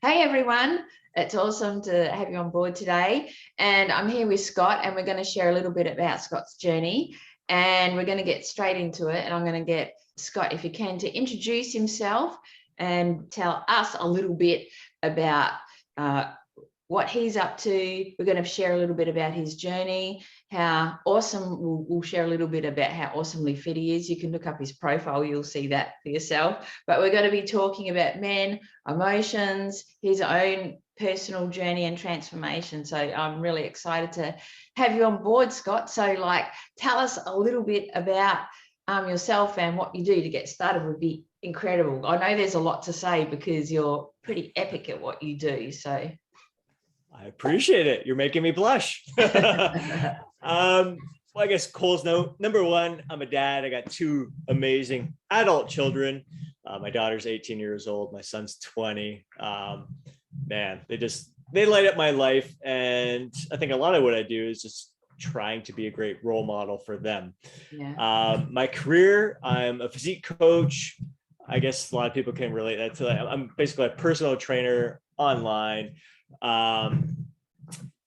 Hey everyone, it's awesome to have you on board today. And I'm here with Scott, and we're going to share a little bit about Scott's journey. And we're going to get straight into it. And I'm going to get Scott, if you can, to introduce himself and tell us a little bit about what he's up to. We're going to share a little bit about his journey, how awesome, we'll share a little bit about how awesomely fit he is. You can look up his profile, you'll see that for yourself. But we're going to be talking about men, emotions, his own personal journey and transformation. So I'm really excited to have you on board, Scott. So tell us a little bit about yourself and what you do to get started would be incredible. I know there's a lot to say because you're pretty epic at what you do. So I appreciate it. You're making me blush. Well, I guess Cole's note. Number one, I'm a dad. I got two amazing adult children. My daughter's 18 years old. My son's 20. Man, they light up my life. And I think a lot of what I do is just trying to be a great role model for them. Yeah. My career, I'm a physique coach. I guess a lot of people can relate that to that. I'm basically a personal trainer online,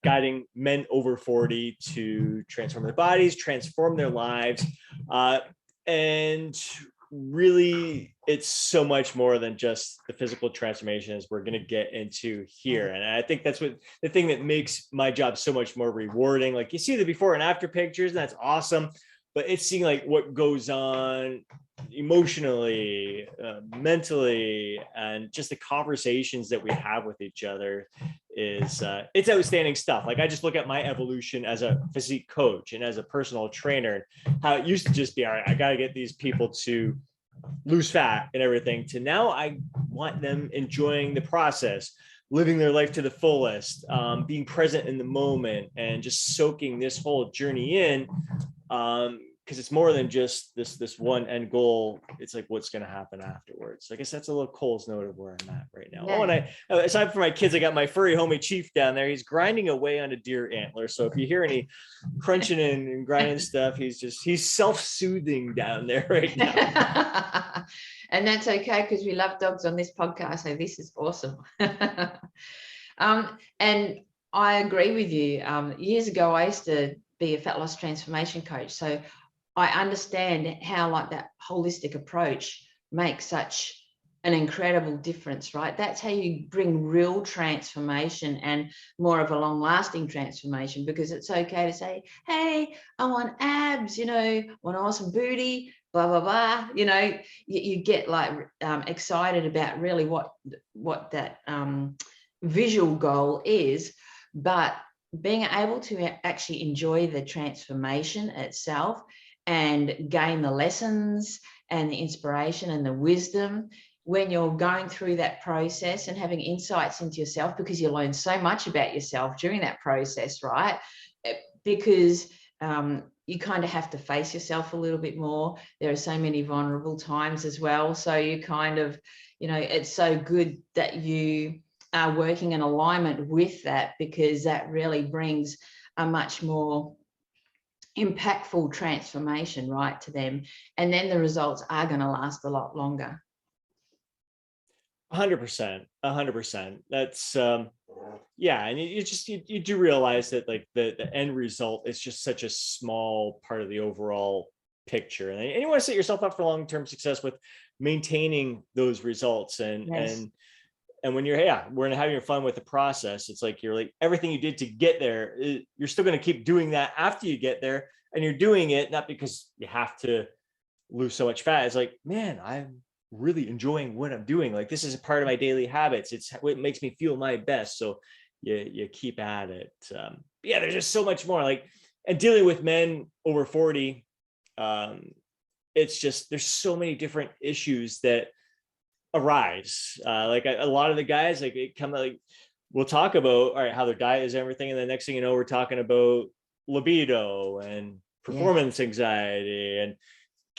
guiding men over 40 to transform their bodies, transform their lives. And really, it's so much more than just the physical transformations we're going to get into here. And I think that's what the thing that makes my job so much more rewarding. Like you see the before and after pictures, and that's awesome. But it's seeing like what goes on emotionally, mentally, and just the conversations that we have with each other is it's outstanding stuff. Like I just look at my evolution as a physique coach and as a personal trainer, how it used to just be, all right, I got to get these people to lose fat and everything, to now I want them enjoying the process, living their life to the fullest, being present in the moment, and just soaking this whole journey in. Because it's more than just this one end goal. It's like what's going to happen afterwards. So I guess that's a little Cole's note of where I'm at right now. Yeah. Oh, and aside from my kids, I got my furry homie Chief down there. He's grinding away on a deer antler. So if you hear any crunching and grinding stuff, he's self-soothing down there right now. And that's okay, because we love dogs on this podcast. So this is awesome. And I agree with you. Years ago, I used to be a fat loss transformation coach. So I understand how that holistic approach makes such an incredible difference, right? That's how you bring real transformation and more of a long lasting transformation, because it's okay to say, hey, I want abs, want awesome booty, blah, blah, blah. You get excited about really what that visual goal is, but being able to actually enjoy the transformation itself and gain the lessons and the inspiration and the wisdom when you're going through that process and having insights into yourself, because you learn so much about yourself during that process, right? Because you kind of have to face yourself a little bit more. There are so many vulnerable times as well. So you kind of, it's so good that you are working in alignment with that, because that really brings a much more impactful transformation right to them, and then the results are going to last a lot longer. 100%. That's yeah. And you do realize that like the end result is just such a small part of the overall picture, and you want to set yourself up for long-term success with maintaining those results. And yes. And when you're having fun with the process, it's like you're like everything you did to get there, you're still going to keep doing that after you get there. And you're doing it not because you have to lose so much fat. It's like, man, I'm really enjoying what I'm doing. Like this is a part of my daily habits. It's what makes me feel my best. So you keep at it. Yeah, there's just so much more. Like, and dealing with men over 40, it's just there's so many different issues that arise. Like a lot of the guys, like it come like we'll talk about all right how their diet is and everything, and the next thing you know, we're talking about libido and performance anxiety and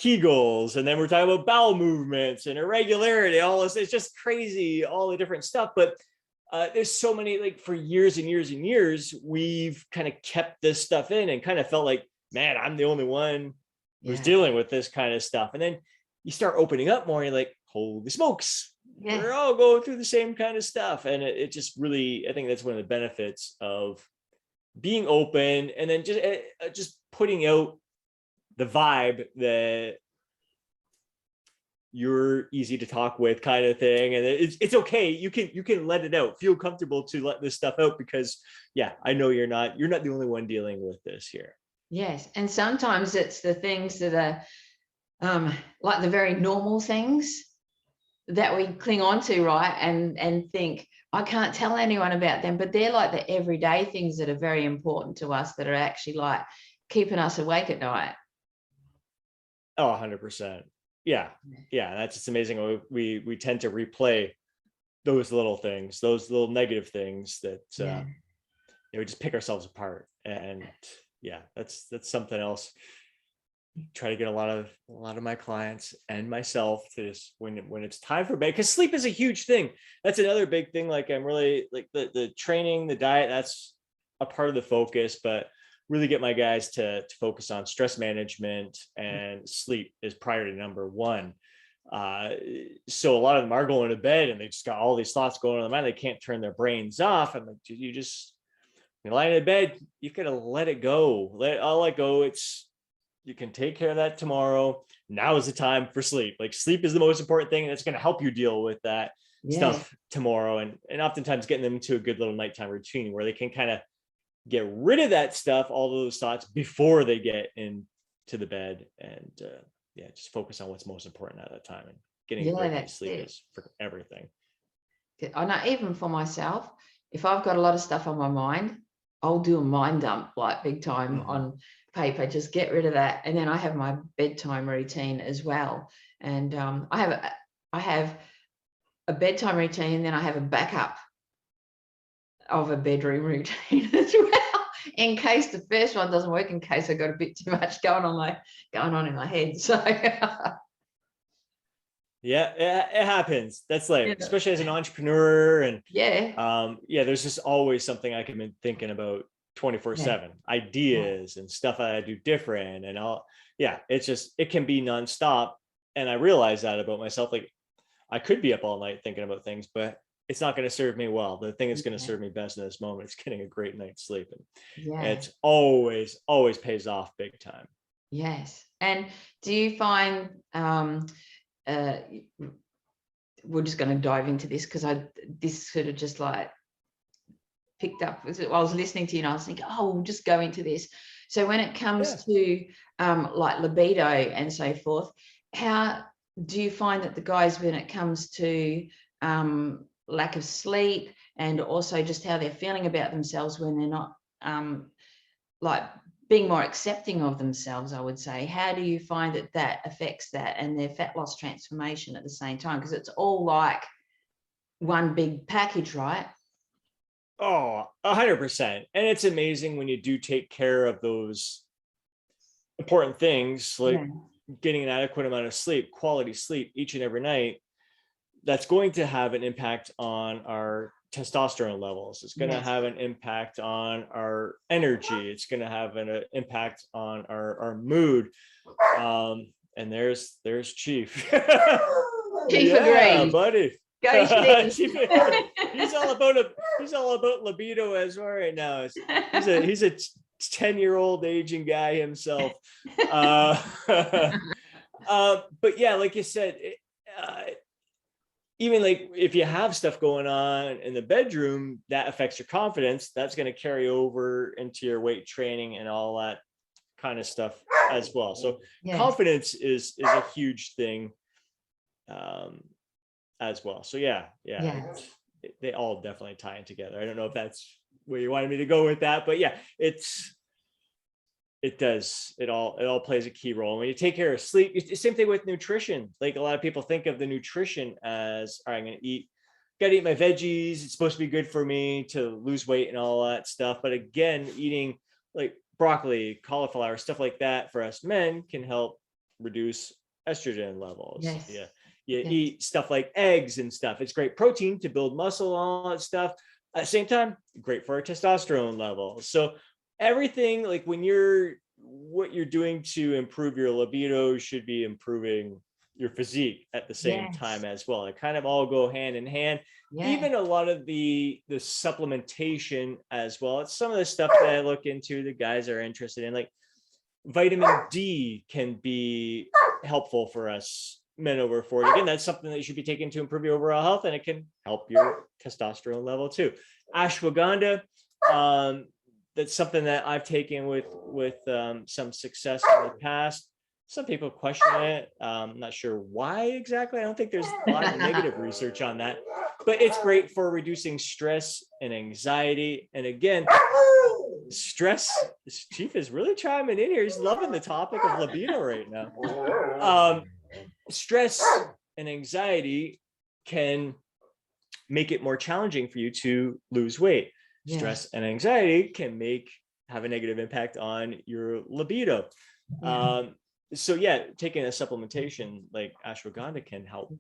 Kegels, and then we're talking about bowel movements and irregularity, all this. It's just crazy, all the different stuff. But there's so many, like for years and years and years, we've kind of kept this stuff in and kind of felt like, man, I'm the only one who's dealing with this kind of stuff. And then you start opening up more, and you're like, holy smokes, Yeah. we're all going through the same kind of stuff. And it just really, I think that's one of the benefits of being open, and then just putting out the vibe that you're easy to talk with, kind of thing. And it's okay. You can let it out, feel comfortable to let this stuff out, because yeah, I know you're not the only one dealing with this here. Yes. And sometimes it's the things that are like the very normal things that we cling on to, right? And think, I can't tell anyone about them, but they're like the everyday things that are very important to us, that are actually like keeping us awake at night. Oh, 100%. Yeah. That's just amazing. We tend to replay those little things, those little negative things that we just pick ourselves apart. And yeah, that's something else. Try to get a lot of my clients and myself to just, when it's time for bed, because sleep is a huge thing. That's another big thing. Like, I'm really like the training, the diet, that's a part of the focus, but really get my guys to focus on stress management, and sleep is priority number one. So a lot of them are going to bed and they just got all these thoughts going on in their mind. They can't turn their brains off. I'm like, you're lying in bed, you gotta let it go. Let go. You can take care of that tomorrow. Now is the time for sleep. Like, sleep is the most important thing, and it's going to help you deal with that stuff tomorrow. And oftentimes getting them into a good little nighttime routine where they can kind of get rid of that stuff, all those thoughts, before they get into the bed, and just focus on what's most important at that time. And getting a great night's sleep is for everything. I know, even for myself, if I've got a lot of stuff on my mind, I'll do a mind dump, like big time, on paper, just get rid of that. And then I have my bedtime routine as well. And I have a bedtime routine, and then I have a backup of a bedroom routine as well, in case the first one doesn't work, in case I got a bit too much going on in my head. So yeah, it happens. That's like, especially as an entrepreneur, and there's just always something I can be thinking about 24/7, ideas and stuff that I do different, and it can be nonstop. And I realize that about myself. Like, I could be up all night thinking about things, but it's not going to serve me well. The thing that's going to serve me best in this moment is getting a great night's sleep. And it's always pays off big time. Yes. And do you find we're just going to dive into this, because this sort of just like picked up. I was listening to you and I was thinking, we'll just go into this. So when it comes to like libido and so forth, how do you find that the guys, when it comes to lack of sleep, and also just how they're feeling about themselves when they're not like being more accepting of themselves, I would say, how do you find that affects that and their fat loss transformation at the same time? Because it's all like one big package, right? Oh, 100%. And it's amazing when you do take care of those important things, like getting an adequate amount of sleep, quality sleep each and every night. That's going to have an impact on our testosterone levels. It's going to have an impact on our energy. It's going to have an impact on our mood. And there's Chief. Chief agrees, buddy. Go Chief. He's all about libido as well right now. He's a 10-year-old aging guy himself. But yeah, like you said, even like if you have stuff going on in the bedroom that affects your confidence, that's going to carry over into your weight training and all that kind of stuff as well. So confidence is a huge thing as well. So they all definitely tie in together. I don't know if that's where you wanted me to go with that, but it all plays a key role. And when you take care of sleep, it's the same thing with nutrition. Like, a lot of people think of the nutrition as, all right, I'm going to gotta eat my veggies. It's supposed to be good for me to lose weight and all that stuff. But again, eating like broccoli, cauliflower, stuff like that for us men can help reduce estrogen levels. You eat stuff like eggs and stuff. It's great protein to build muscle, all that stuff. At the same time, great for our testosterone levels. So everything, like what you're doing to improve your libido should be improving your physique at the same Yes. time as well. It kind of all go hand in hand. Yeah. Even a lot of the supplementation as well. It's some of the stuff that I look into, the guys are interested in, like vitamin D can be helpful for us men over 40. Again, that's something that you should be taking to improve your overall health, and it can help your testosterone level too. Ashwagandha, that's something that I've taken with some success in the past. Some people question it. I'm not sure why exactly. I don't think there's a lot of negative research on that, but it's great for reducing stress and anxiety. And again, stress, Chief is really chiming in here. He's loving the topic of libido right now. Stress and anxiety can make it more challenging for you to lose weight. Yes. Stress and anxiety can have a negative impact on your libido. Yeah. So yeah, taking a supplementation like ashwagandha can help.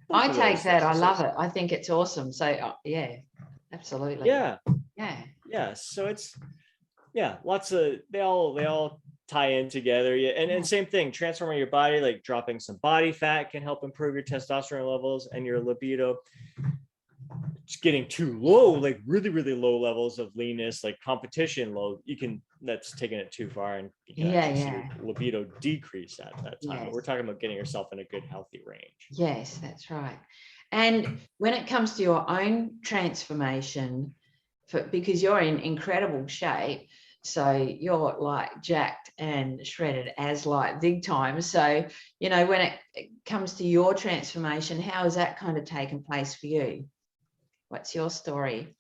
I take that. I love it. I think it's awesome. So yeah, absolutely. Yeah. Yeah. So it's, lots of, they all tie in together. Yeah. And same thing, transforming your body, like dropping some body fat can help improve your testosterone levels and your libido. Just getting too low, like really, really low levels of leanness, like competition low, that's taking it too far, and you can actually see your libido decrease at that time. But we're talking about getting yourself in a good, healthy range. Yes, that's right. And when it comes to your own transformation, because you're in incredible shape, so you're like jacked and shredded as like big time. So, when it comes to your transformation, how has that kind of taken place for you? What's your story?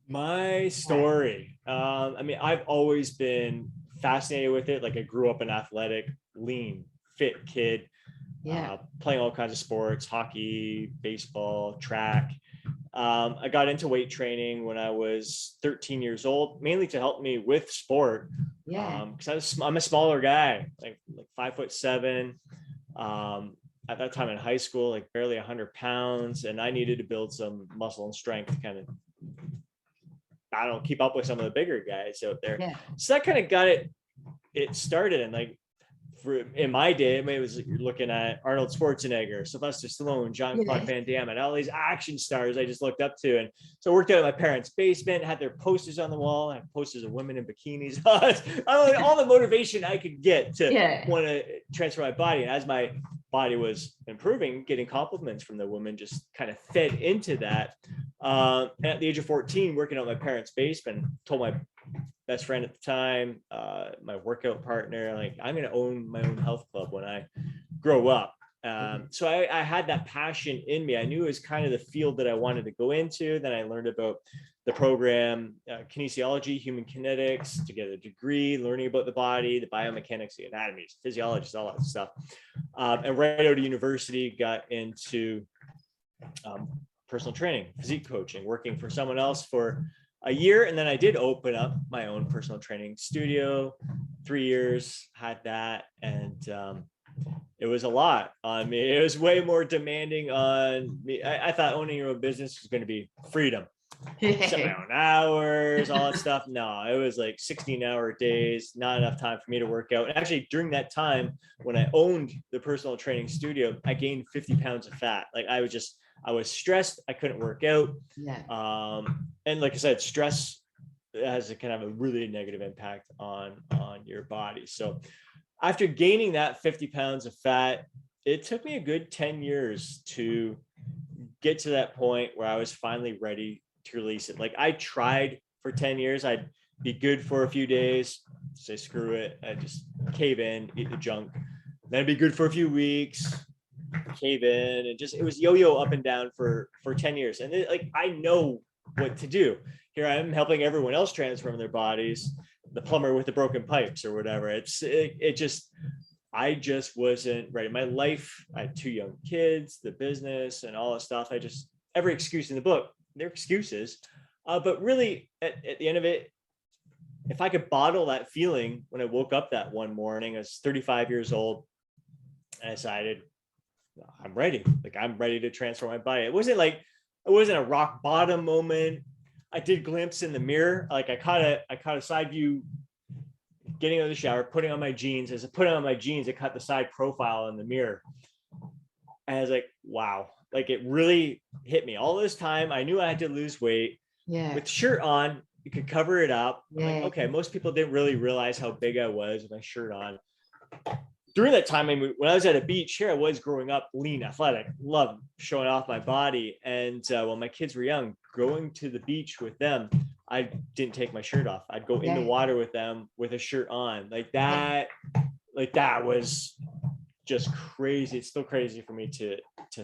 My story. I've always been fascinated with it. Like, I grew up an athletic, lean, fit kid, playing all kinds of sports, hockey, baseball, track. I got into weight training when I was 13 years old, mainly to help me with sport. Because I'm a smaller guy, like 5'7". At that time in high school, like barely 100 pounds, and I needed to build some muscle and strength to kind of, keep up with some of the bigger guys out there. So that kind of got it started. And like, in my day, it was, you're looking at Arnold Schwarzenegger, Sylvester Stallone, Jean-Claude Van Damme, and all these action stars I just looked up to. And so I worked out at my parents' basement, had their posters on the wall, had posters of women in bikinis. All the motivation I could get to want to transfer my body. And as my body was improving, getting compliments from the women just kind of fed into that. At the age of 14, working out my parents' basement, told my best friend at the time, my workout partner, like, I'm going to own my own health club when I grow up. So I had that passion in me. I knew it was kind of the field that I wanted to go into. Then I learned about the program, kinesiology, human kinetics, to get a degree, learning about the body, the biomechanics, the anatomies, physiologists, all that stuff. And right out of university, got into personal training, physique coaching, working for someone else for a year. And then I did open up my own personal training studio, 3 years, had that. And it was a lot on me. It was way more demanding on me. I thought owning your own business was going to be freedom. Set my own hours, all that stuff. No, it was like 16-hour days, not enough time for me to work out. And actually, during that time, when I owned the personal training studio, I gained 50 pounds of fat. Like, I was stressed. I couldn't work out. And like I said, stress has a kind of a really negative impact on your body. So after gaining that 50 pounds of fat, it took me a good 10 years to get to that point where I was finally ready to release it. Like, I tried for 10 years. I'd be good for a few days, say, screw it. I'd just cave in, eat the junk. Then I'd be good for a few weeks, cave in, and just, it was yo-yo up and down for 10 years. And like, I know what to do. Here I am helping everyone else transform their bodies, the plumber with the broken pipes or whatever. I just wasn't ready. My life, I had 2 young kids, the business and all that stuff. Every excuse in the book, they're excuses. But really at the end of it, if I could bottle that feeling when I woke up that one morning, I was 35 years old, and I decided, I'm ready. Like, I'm ready to transform my body. It wasn't a rock bottom moment. I did glimpse in the mirror. Like, I caught a side view getting out of the shower, putting on my jeans. As I put on my jeans, I caught the side profile in the mirror. And I was like, wow, like it really hit me. All this time, I knew I had to lose weight. Yeah. With the shirt on, you could cover it up. I'm like, Yeah. okay, most people didn't really realize how big I was with my shirt on. During that time, I mean, when I was at a beach here, I was growing up lean, athletic, loved showing off my body. And when my kids were young, going to the beach with them, I didn't take my shirt off. I'd go in the water with them with a shirt on. Like that was just crazy. It's still crazy for me to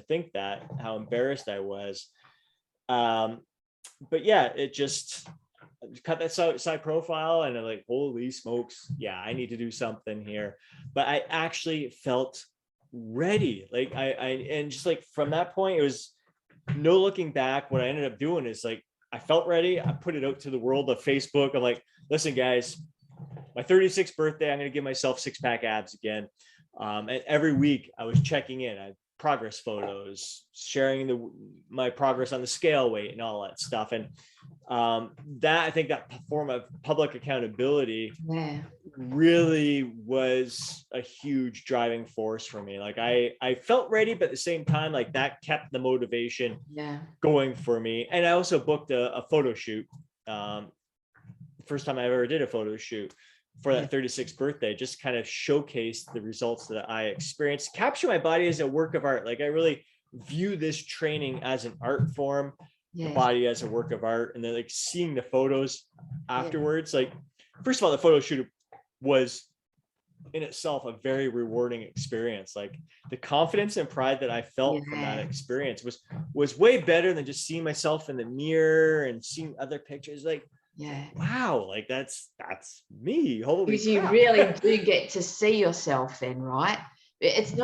think that, how embarrassed I was. But yeah, it just cut that side profile, and I'm like, holy smokes, yeah, I need to do something here. But I actually felt ready. Like I and just like from that point, it was no looking back. What I ended up doing is like, I felt ready. I put it out to the world of Facebook. I'm like, listen, guys, my 36th birthday, I'm going to give myself 6-pack abs again. And every week I was checking in. I progress photos, sharing my progress on the scale weight and all that stuff. And that, I think that form of public accountability really was a huge driving force for me. Like I felt ready, but at the same time, like that kept the motivation going for me. And I also booked a photo shoot. First time I ever did a photo shoot for that 36th birthday, just kind of showcased the results that I experienced, capture my body as a work of art. Like I really view this training as an art form, the body as a work of art. And then like seeing the photos afterwards, like first of all, the photo shoot was in itself a very rewarding experience. Like the confidence and pride that I felt from that experience was way better than just seeing myself in the mirror and seeing other pictures. Like, wow, like that's me. Holy because crap. you really do get to see yourself then, right? It's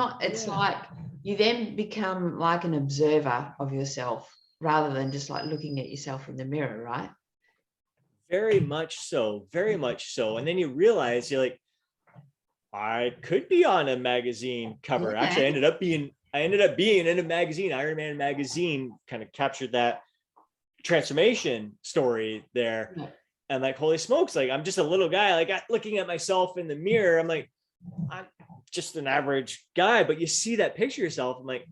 like you then become like an observer of yourself rather than just like looking at yourself in the mirror, right? Very much so, very much so. And then you realize you're like, I could be on a magazine cover. Actually, I ended up being in a magazine. Iron Man magazine kind of captured that transformation story there. And like, holy smokes, like I'm just a little guy, like looking at myself in the mirror, I'm like, I'm just an average guy. But you see that picture of yourself, I'm like,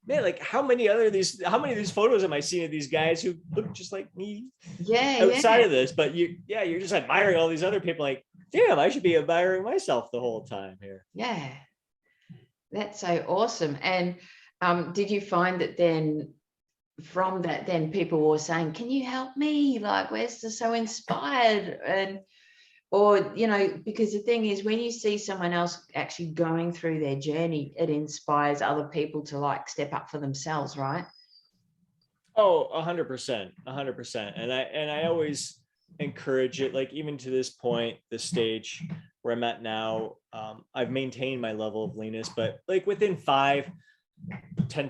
man, like how many of these photos am I seeing of these guys who look just like me outside of this? But you're just admiring all these other people, like, damn, I should be admiring myself the whole time here. Yeah, that's so awesome. And did you find that then from that, then people were saying, can you help me? Like, we're so inspired. And, or, you know, because the thing is, when you see someone else actually going through their journey, it inspires other people to like step up for themselves, right? Oh, 100%, 100%. And I always encourage it. Like even to this point, this stage where I'm at now, I've maintained my level of leanness, but like within 5-10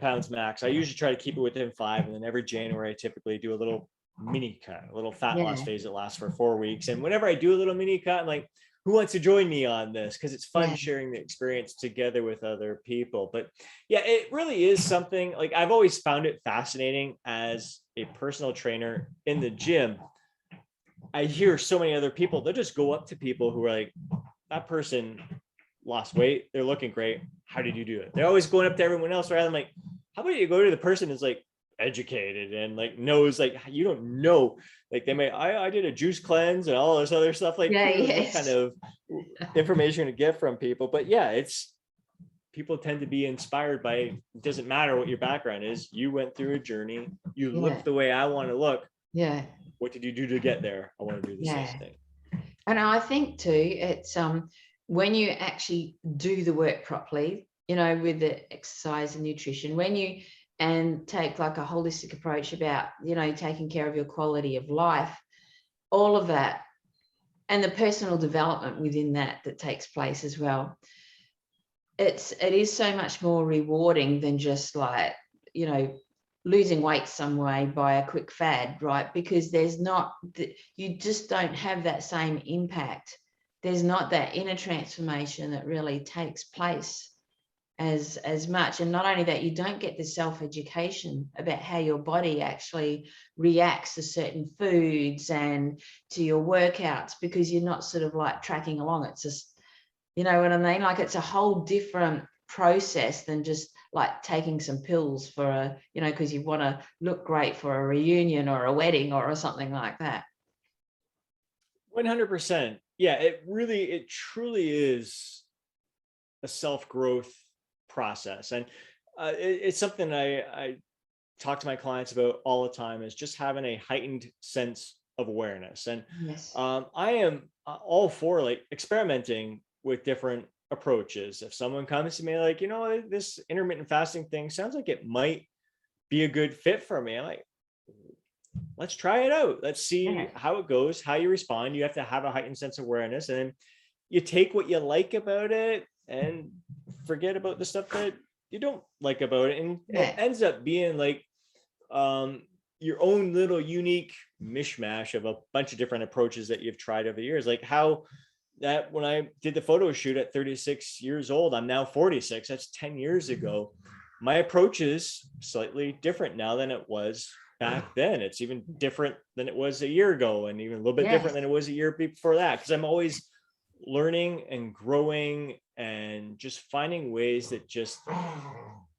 pounds max. I usually try to keep it within 5. And then every January, I typically do a little mini cut, a little fat loss phase that lasts for 4 weeks. And whenever I do a little mini cut, I'm like, who wants to join me on this? Because it's fun sharing the experience together with other people. But yeah, it really is something like I've always found it fascinating as a personal trainer in the gym. I hear so many other people, they'll just go up to people who are like, that person lost weight, they're looking great, how did you do it? They're always going up to everyone else rather than like, how about you go to the person who's like educated and like knows, like you don't know, like they may I did a juice cleanse and all this other stuff, like what kind of information to get from people. But yeah, it's people tend to be inspired by, it doesn't matter what your background is, you went through a journey, you look the way I want to look, what did you do to get there? I want to do the same thing. And I think too, it's when you actually do the work properly, you know, with the exercise and nutrition, when you take like a holistic approach about, you know, taking care of your quality of life, all of that, and the personal development within that takes place as well. It is so much more rewarding than just like, you know, losing weight some way by a quick fad, right? Because you just don't have that same impact. There's not that inner transformation that really takes place as much. And not only that, you don't get the self-education about how your body actually reacts to certain foods and to your workouts, because you're not sort of like tracking along. It's just, you know what I mean? Like it's a whole different process than just like taking some pills for a, you know, because you want to look great for a reunion or a wedding or something like that. 100%. Yeah, it truly is a self-growth process. And it's something I talk to my clients about all the time, is just having a heightened sense of awareness. And Yes. I am all for like experimenting with different approaches. If someone comes to me like, you know, this intermittent fasting thing sounds like it might be a good fit for me, I'm like, let's try it out. Let's see how it goes, how you respond. You have to have a heightened sense of awareness, and then you take what you like about it and forget about the stuff that you don't like about it. And it ends up being like your own little unique mishmash of a bunch of different approaches that you've tried over the years. Like how that when I did the photo shoot at 36 years old, I'm now 46. That's 10 years ago. My approach is slightly different now than it was back then. It's even different than it was a year ago, and even a little bit different than it was a year before that, because I'm always learning and growing and just finding ways that just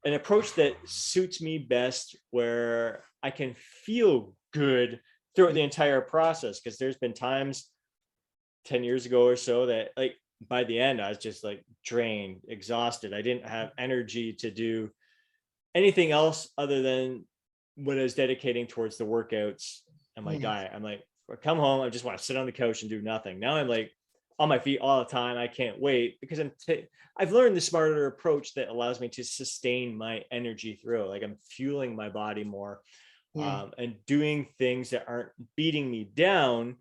an approach that suits me best, where I can feel good throughout the entire process. Because there's been times 10 years ago or so that like by the end I was just like drained, exhausted. I didn't have energy to do anything else other than what I was dedicating towards the workouts and my diet. I'm like, I come home, I just want to sit on the couch and do nothing. Now I'm like on my feet all the time. I can't wait, because I've learned the smarter approach that allows me to sustain my energy through. Like I'm fueling my body more, and doing things that aren't beating me down.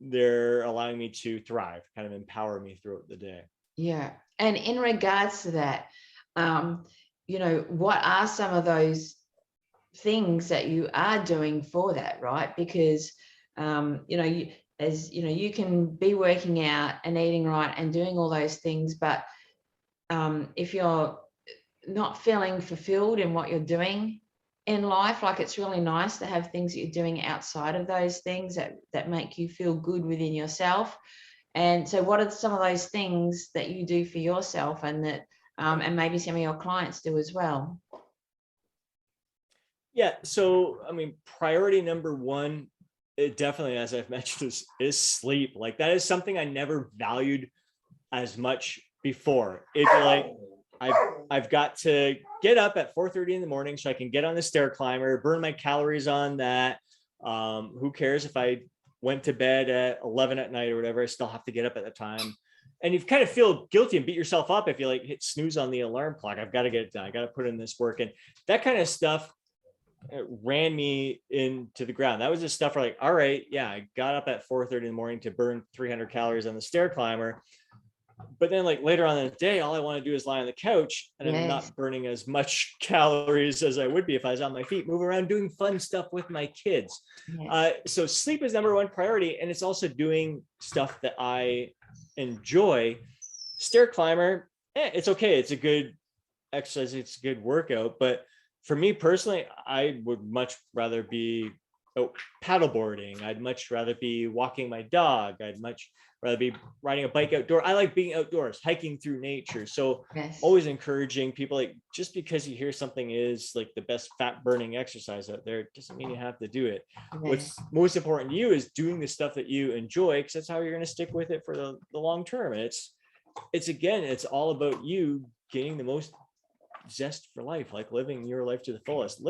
They're allowing me to thrive, kind of empower me throughout the day. Yeah. And in regards to that, you know, what are some of those things that you are doing for that, right? Because, you know, as you know, you can be working out and eating right and doing all those things, but if you're not feeling fulfilled in what you're doing in life, like it's really nice to have things that you're doing outside of those things that make you feel good within yourself. And so what are some of those things that you do for yourself, and that and maybe some of your clients do as well? Yeah. So, I mean, priority number one, it definitely, as I've mentioned, is sleep. Like that is something I never valued as much before. It'd be like, I've got to get up at 4:30 in the morning so I can get on the stair climber, burn my calories on that. Who cares if I went to bed at 11 at night or whatever? I still have to get up at the time. And you kind of feel guilty and beat yourself up if you like hit snooze on the alarm clock. I've got to get it done. I got to put in this work, and that kind of stuff ran me into the ground. That was the stuff where like, all right, yeah, I got up at 4:30 in the morning to burn 300 calories on the stair climber. But then like later on in the day, all I want to do is lie on the couch, and I'm not burning as much calories as I would be if I was on my feet, move around, doing fun stuff with my kids. So sleep is number one priority. And it's also doing stuff that I enjoy. Stair climber, it's okay. It's a good exercise. It's a good workout. But for me personally, I would much rather be paddleboarding. I'd much rather be walking my dog. I'd much rather be riding a bike outdoor. I like being outdoors, hiking through nature. So always encouraging people, like, just because you hear something is like the best fat burning exercise out there, doesn't mean you have to do it. What's most important to you is doing the stuff that you enjoy, because that's how you're going to stick with it for the long term. And it's again, it's all about you getting the most zest for life, like living your life to the fullest.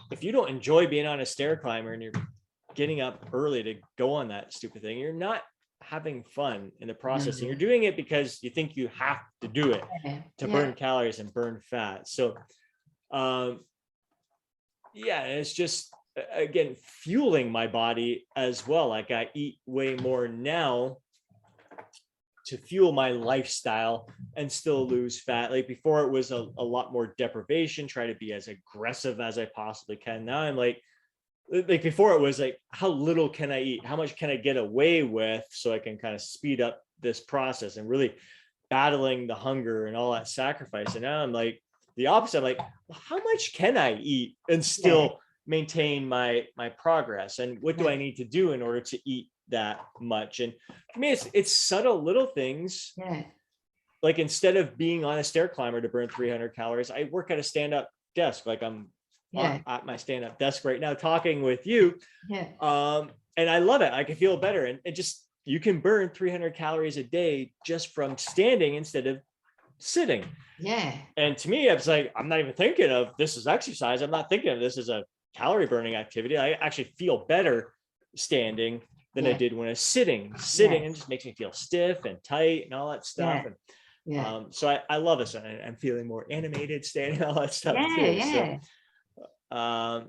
If you don't enjoy being on a stair climber and you're getting up early to go on that stupid thing, you're not having fun in the process, and you're doing it because you think you have to do it to burn calories and burn fat. So it's just, again, fueling my body as well. Like I eat way more now to fuel my lifestyle and still lose fat. Like before, it was a lot more deprivation, try to be as aggressive as I possibly can. Now I'm like before it was like, how little can I eat? How much can I get away with, so I can kind of speed up this process, and really battling the hunger and all that sacrifice. And now I'm like the opposite. I'm like, well, how much can I eat and still maintain my progress? And what do I need to do in order to eat that much? And for me, it's subtle little things like instead of being on a stair climber to burn 300 calories, I work at a stand-up desk. Like I'm at my stand-up desk right now talking with you. And I love it. I can feel better. And it just, you can burn 300 calories a day just from standing instead of sitting. And to me, it's like, I'm not even thinking of this as exercise. I'm not thinking of this as a calorie burning activity. I actually feel better standing than I did when I was sitting. And just makes me feel stiff and tight and all that stuff. And so I love this. And I'm feeling more animated standing, all that stuff too. So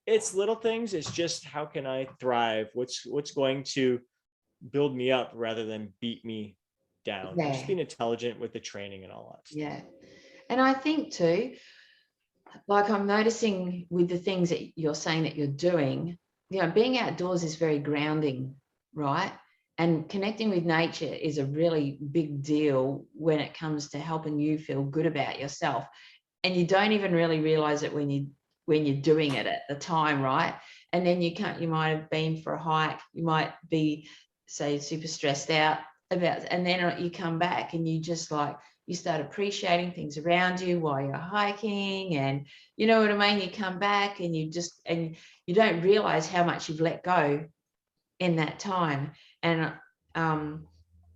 it's little things. It's just, how can I thrive? What's going to build me up rather than beat me down? Just being intelligent with the training and all that. And I think too, like I'm noticing with the things that you're saying that you're doing, being outdoors is very grounding, right? And connecting with nature is a really big deal when it comes to helping you feel good about yourself. And you don't even really realize it when you're doing it at the time, right? And then you might have been for a hike, you might be, say, super stressed out about, and then you come back and you just like, you start appreciating things around you while you're hiking, and you know what I mean? You come back and you don't realize how much you've let go in that time. And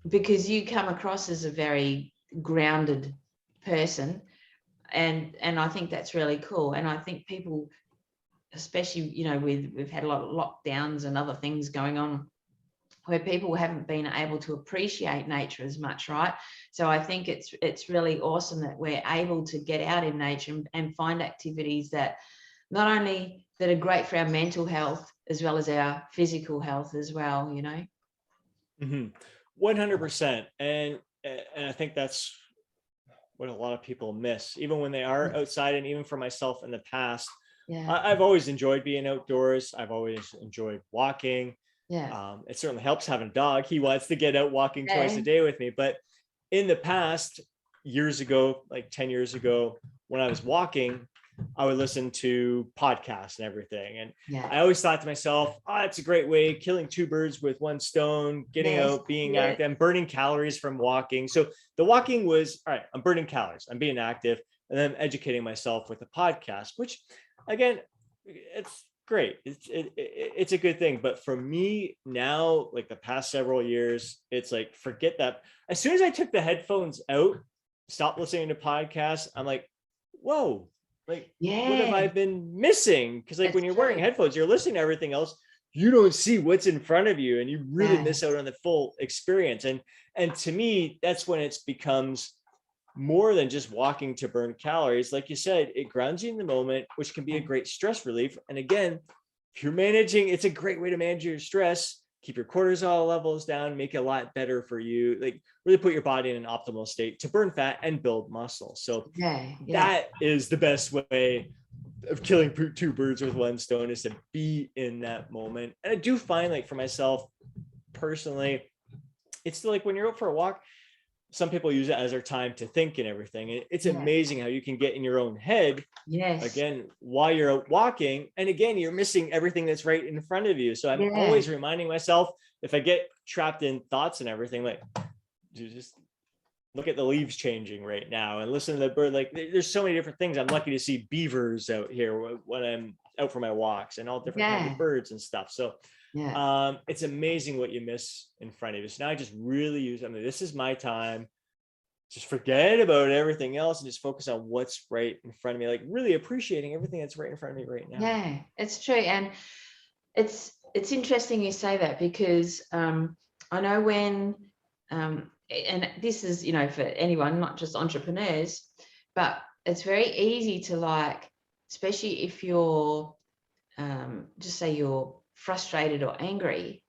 because you come across as a very grounded person, and I think that's really cool. And I think people, especially, we've had a lot of lockdowns and other things going on where people haven't been able to appreciate nature as much, right? So I think it's really awesome that we're able to get out in nature and find activities that not only that are great for our mental health as well as our physical health as well, 100%. And I think that's what a lot of people miss, even when they are outside. And even for myself in the past, I've always enjoyed being outdoors. I've always enjoyed walking. It certainly helps having a dog. He wants to get out walking twice a day with me. But in the past, years ago, like 10 years ago, when I was walking, I would listen to podcasts and everything. And I always thought to myself, it's a great way, killing two birds with one stone, getting out, being active, and burning calories from walking. So the walking was, all right, I'm burning calories, I'm being active, and then I'm educating myself with a podcast, which again, it's great. It's a good thing. But for me now, like the past several years, it's like, forget that. As soon as I took the headphones out, stopped listening to podcasts, I'm like, whoa, like, what have I been missing? Because like, when you're wearing headphones, you're listening to everything else. You don't see what's in front of you, and you really miss out on the full experience. And to me, that's when it becomes more than just walking to burn calories. Like you said, it grounds you in the moment, which can be a great stress relief. And again, if you're managing, it's a great way to manage your stress, keep your cortisol levels down, make it a lot better for you, like really put your body in an optimal state to burn fat and build muscle. So that is the best way of killing two birds with one stone, is to be in that moment. And I do find, like, for myself personally, it's still like when you're out for a walk, some people use it as their time to think and everything. And it's amazing how you can get in your own head again while you're out walking. And again, you're missing everything that's right in front of you. So I'm always reminding myself, if I get trapped in thoughts and everything, like, just look at the leaves changing right now and listen to the bird. Like, there's so many different things. I'm lucky to see beavers out here when I'm out for my walks, and all different kinds of birds and stuff. So it's amazing what you miss in front of you. So now I just really use, this is my time. Just forget about everything else and just focus on what's right in front of me. Like, really appreciating everything that's right in front of me right now. Yeah, it's true. And it's interesting you say that, because I know when, and this is, for anyone, not just entrepreneurs, but it's very easy to, like, especially if you're, just say you're frustrated or angry,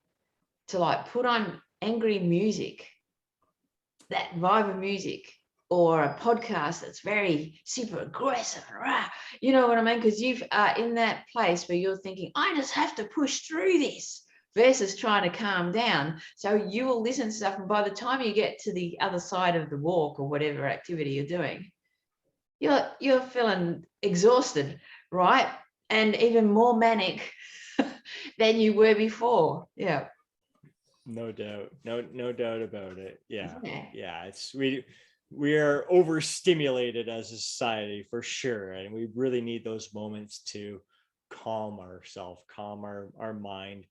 to like put on angry music, that vibe of music, or a podcast that's very super aggressive, you know what I mean? Because you've in that place where you're thinking, I just have to push through this, versus trying to calm down. So you will listen to stuff, and by the time you get to the other side of the walk or whatever activity you're doing, you're feeling exhausted, right? And even more manic than you were before. No doubt. No doubt about it. Yeah. Yeah. Yeah. We are overstimulated as a society for sure. And we really need those moments to calm ourselves, calm our mind.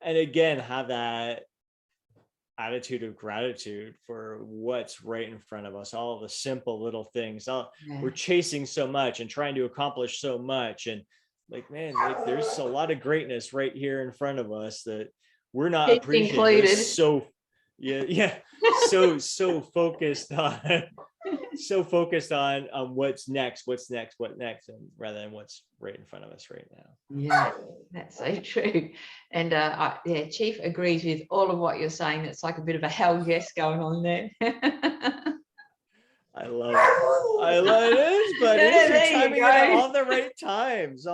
And again, have that attitude of gratitude for what's right in front of us, all the simple little things. We're Yeah. chasing so much and trying to accomplish so much. And like, man, like there's a lot of greatness right here in front of us that we're not Kids appreciating. We're included. so, yeah, so focused on what's next, and rather than what's right in front of us right now. Yeah, that's so true. And yeah, Chief agrees with all of what you're saying. It's like a bit of a hell yes going on there. I love it. I love it, is, but Yeah, you're there you timing it at go. all the right times,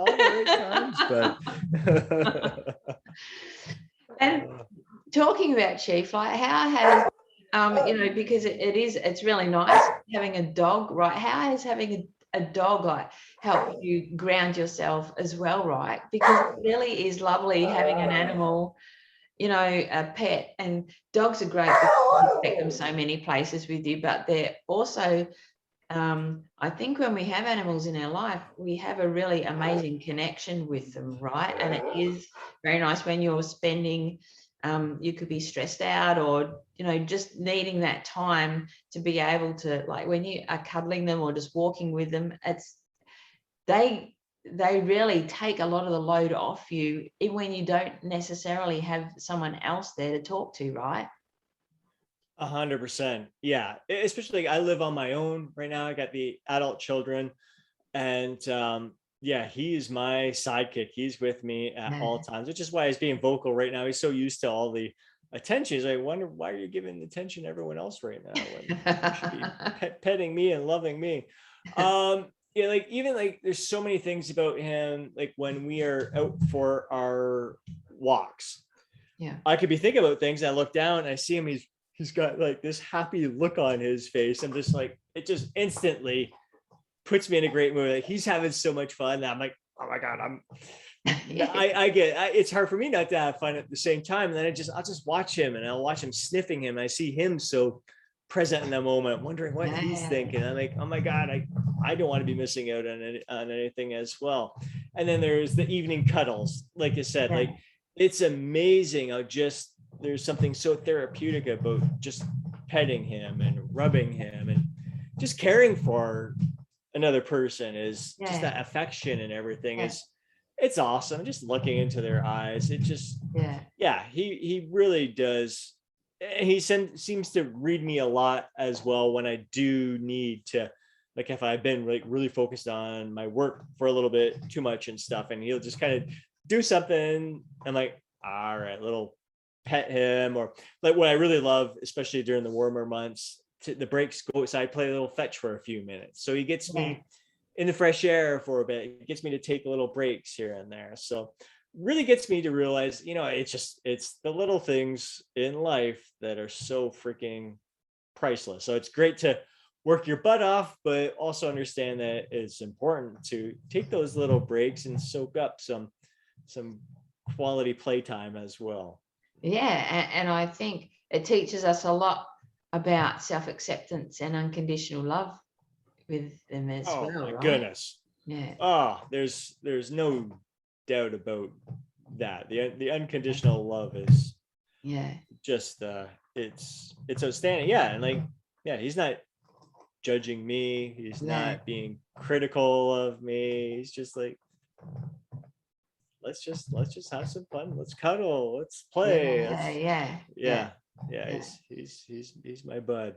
but And talking about Chief, like how has because it's really nice having a dog, right? How has having a dog like helped you ground yourself as well, right? Because it really is lovely having an animal, a pet, and dogs are great because you take them so many places with you, but they're also I think when we have animals in our life, we have a really amazing connection with them, right? And it is very nice when you're spending, you could be stressed out or, just needing that time to be able to, like when you are cuddling them or just walking with them, they really take a lot of the load off you, even when you don't necessarily have someone else there to talk to, right? 100%. Yeah. Especially I live on my own right now. I got the adult children, and yeah, he's my sidekick. He's with me at all Yeah. times, which is why he's being vocal right now. He's so used to all the attention. I wonder why are you giving attention to everyone else right now when you should be petting me and loving me. Yeah, like even like there's so many things about him, like when we are out for our walks, Yeah. I could be thinking about things. And I look down and I see him. He's got like this happy look on his face. I'm just like, it just instantly puts me in a great mood. Like he's having so much fun. And I'm like, oh my God, it's hard for me not to have fun at the same time. And then I'll just watch him, and I'll watch him sniffing him. And I see him so present in the moment, wondering what he's thinking. I'm like, oh my God, I don't want to be missing out on anything as well. And then there's the evening cuddles. Like I said, like it's amazing how just there's something so therapeutic about just petting him and rubbing him and just caring for another person. Is just that affection and everything it's awesome. Just looking into their eyes, it just he really does. He seems to read me a lot as well when I do need to, like if I've been like really focused on my work for a little bit too much and stuff, and he'll just kind of do something. I'm like, all right, little pet him. Or like what I really love, especially during the warmer months, the breaks, go outside, play a little fetch for a few minutes. So he gets me in the fresh air for a bit. It gets me to take little breaks here and there. So really gets me to realize, it's the little things in life that are so freaking priceless. So it's great to work your butt off, but also understand that it's important to take those little breaks and soak up some quality playtime as well. Yeah, and I think it teaches us a lot about self-acceptance and unconditional love with them as Oh well, my right? goodness. Yeah. There's no doubt about that. The unconditional love is just it's outstanding. Yeah, and like he's not judging me. He's not being critical of me. He's just like, let's just have some fun. Let's cuddle. Let's play. He's my bud.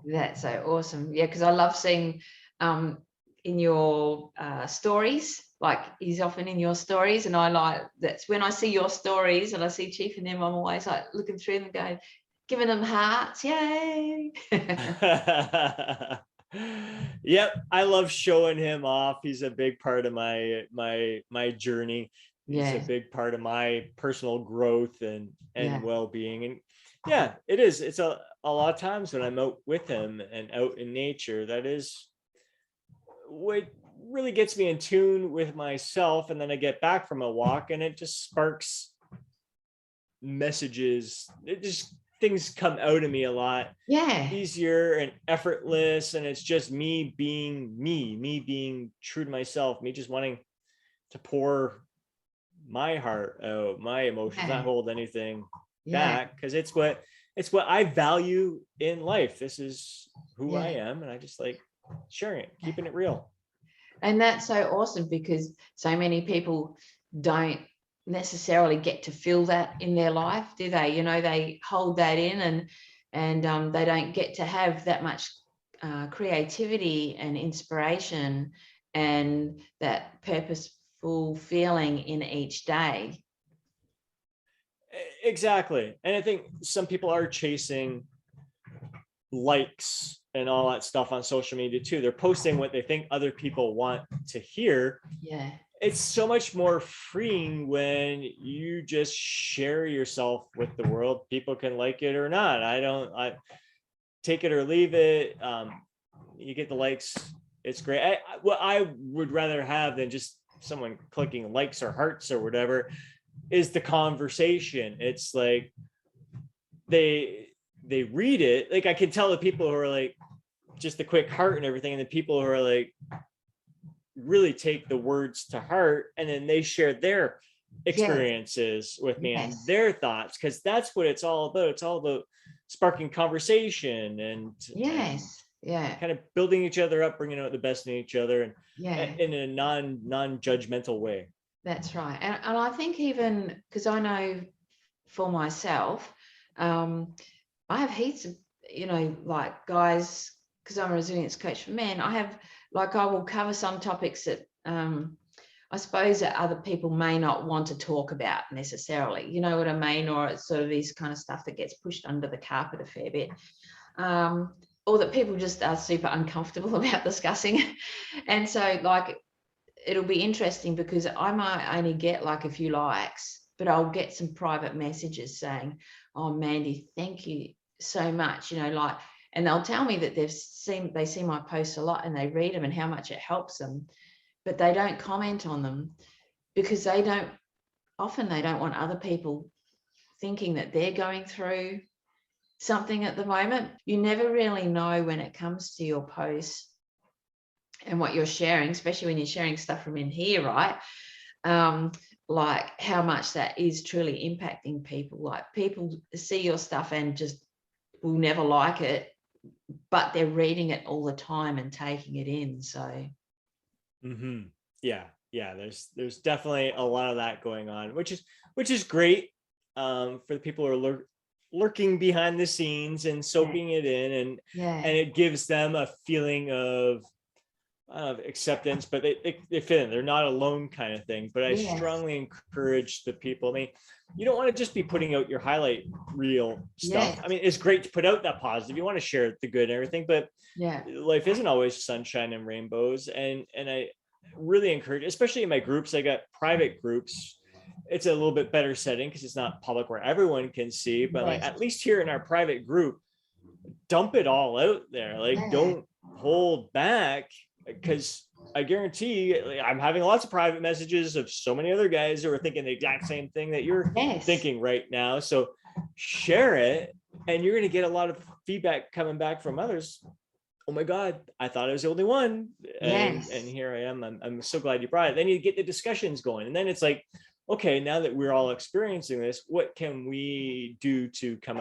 That's so awesome. Yeah, because I love seeing in your stories, like he's often in your stories, and that's when I see your stories and I see Chief in them, I'm always like looking through them going, giving them hearts. Yay. Yep, I love showing him off. He's a big part of my journey. He's a big part of my personal growth and well-being. And it is. It's a lot of times when I'm out with him and out in nature, that is what really gets me in tune with myself. And then I get back from a walk and it just sparks messages, it just, things come out of me a lot easier and effortless. And it's just me being me being true to myself, me just wanting to pour my heart out, my emotions, not hold anything back, because it's what I value in life. This is who I am, and I just like sharing it, keeping it real. And that's so awesome, because so many people don't necessarily get to feel that in their life, do they? You know, they hold that in, and they don't get to have that much creativity and inspiration and that purposeful feeling in each day. Exactly. And I think some people are chasing likes and all that stuff on social media too. They're posting what they think other people want to hear. Yeah. It's so much more freeing when you just share yourself with the world. People can like it or not. I take it or leave it. You get the likes. It's great. What I would rather have than just someone clicking likes or hearts or whatever is the conversation. It's like they read it. Like I can tell the people who are like just the quick heart and everything, and the people who are like really take the words to heart, and then they share their experiences with me and their thoughts, because that's what it's all about. It's all about sparking conversation and kind of building each other up, bringing out the best in each other, and in a non-judgmental way. That's right. And I think, even because I know for myself, I have heaps of, you know, like guys, because I'm a resilience coach for men, I will cover some topics that I suppose that other people may not want to talk about necessarily, you know what I mean? Or it's sort of these kind of stuff that gets pushed under the carpet a fair bit. Or that people just are super uncomfortable about discussing. And so like, it'll be interesting, because I might only get like a few likes, but I'll get some private messages saying, oh, Mandy, thank you so much. You know, like, and they'll tell me that they see my posts a lot and they read them and how much it helps them, but they don't comment on them, because they don't want other people thinking that they're going through something at the moment. You never really know when it comes to your posts and what you're sharing, especially when you're sharing stuff from in here, right? Like how much that is truly impacting people. Like people see your stuff and just will never like it, but they're reading it all the time and taking it in. So there's definitely a lot of that going on, which is great for the people who are lurking behind the scenes and soaking it in, and it gives them a feeling of acceptance, but they fit in. They're not alone, kind of thing. But I strongly encourage the people. I mean, you don't want to just be putting out your highlight reel stuff. I mean, it's great to put out that positive. You want to share the good and everything, but life isn't always sunshine and rainbows. And I really encourage, especially in my groups, I got private groups. It's a little bit better setting because it's not public where everyone can see, but like at least here in our private group, dump it all out there. Like don't hold back, because I guarantee I'm having lots of private messages of so many other guys who are thinking the exact same thing that you're thinking right now. So share it, and you're going to get a lot of feedback coming back from others. Oh my God, I thought I was the only one. And here I am. I'm so glad you brought it. Then you get the discussions going. And then it's like, okay, now that we're all experiencing this, what can we do to come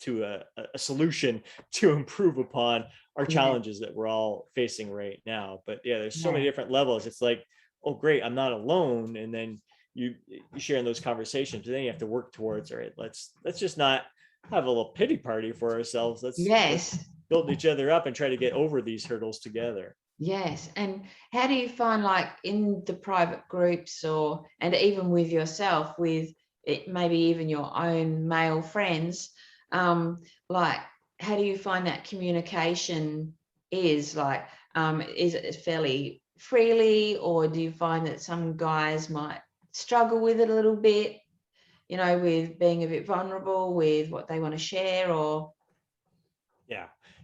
to a solution to improve upon our challenges that we're all facing right now? But there's so many different levels. It's like, oh great, I'm not alone. And then you share in those conversations, and then you have to work towards, all right, let's just not have a little pity party for ourselves. Let's build each other up and try to get over these hurdles together. Yes. And how do you find, like in the private groups, and even with yourself, with it, maybe even your own male friends, like how do you find that communication is like, is it fairly freely, or do you find that some guys might struggle with it a little bit, you know, with being a bit vulnerable with what they want to share? Or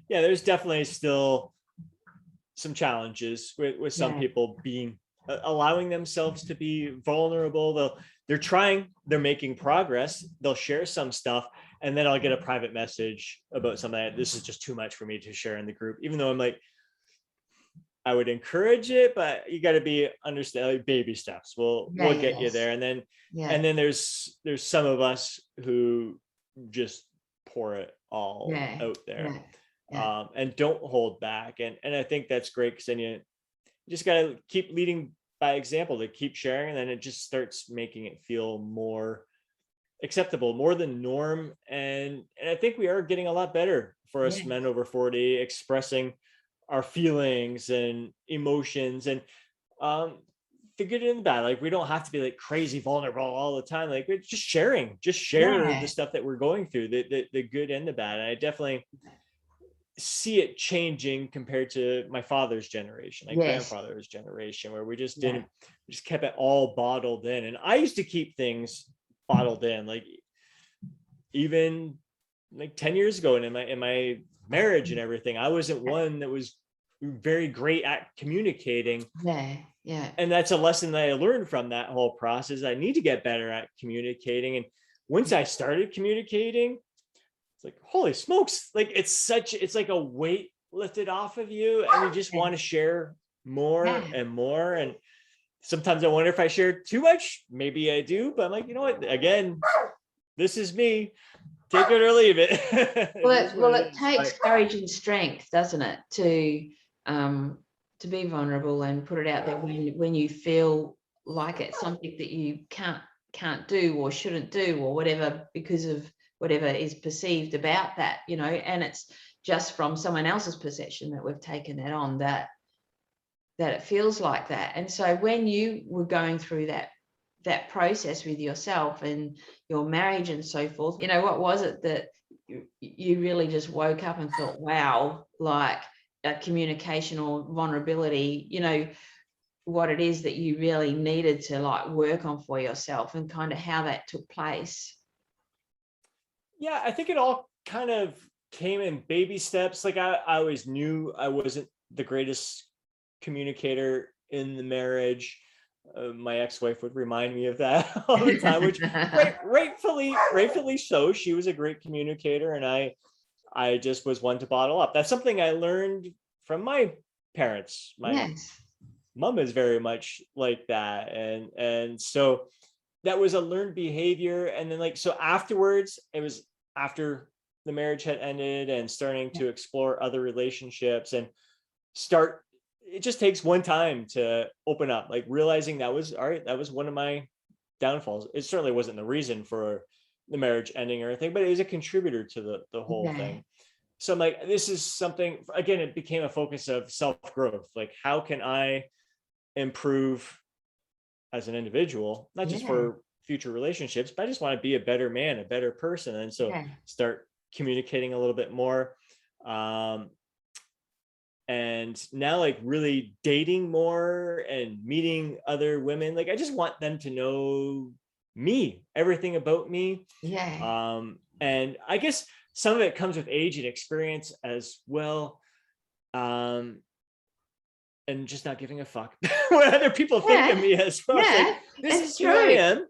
there's definitely still some challenges with some people being allowing themselves to be vulnerable. they're making progress. They'll share some stuff, and then I'll get a private message about something that this is just too much for me to share in the group, even though I'm like, I would encourage it, but you got to be understand, like, baby steps. We'll get you there. And then there's some of us who just pour it all out there, and don't hold back. And I think that's great, because then you just got to keep leading by example, to keep sharing, and then it just starts making it feel more acceptable, more the norm. And I think we are getting a lot better for us men over 40, expressing our feelings and emotions, and the good and the bad. Like, we don't have to be like crazy vulnerable all the time. Like, we're just share the stuff that we're going through, the good and the bad. And I definitely see it changing compared to my father's generation, like grandfather's generation, where we just didn't, we just kept it all bottled in. And I used to keep things bottled in, like even like 10 years ago, and in my marriage and everything, I wasn't one that was very great at communicating. And that's a lesson that I learned from that whole process. I need to get better at communicating. And once I started communicating, it's like, holy smokes, like it's like a weight lifted off of you, and you just want to share more and more. And sometimes I wonder if I share too much. Maybe I do, but I'm like, you know what, again, this is me, take it or leave it. It takes courage and strength, doesn't it, to be vulnerable and put it out there when you feel like it's something that you can't do or shouldn't do or whatever, because of whatever is perceived about that, and it's just from someone else's perception that we've taken that on, that it feels like that. And so when you were going through that process with yourself and your marriage and so forth, what was it that you really just woke up and thought, wow, like communication or vulnerability, what it is that you really needed to like work on for yourself, and kind of how that took place? Yeah, I think it all kind of came in baby steps. Like, I always knew I wasn't the greatest communicator in the marriage. My ex-wife would remind me of that all the time, which rightfully so. She was a great communicator, and I just was one to bottle up. That's something I learned from my parents. My mom is very much like that, and so that was a learned behavior. And then, like, so afterwards, it was after the marriage had ended and starting to explore other relationships and it just takes one time to open up, like realizing that was one of my downfalls. It certainly wasn't the reason for the marriage ending or anything, but it was a contributor to the whole thing. So I'm like, this is something, again, it became a focus of self-growth. Like, how can I improve as an individual, not just for future relationships, but I just want to be a better man, a better person. And so start communicating a little bit more. And now, like, really dating more and meeting other women. Like, I just want them to know me, everything about me. And I guess some of it comes with age and experience as well. And just not giving a fuck what other people think of me as well. Like, this is who I am.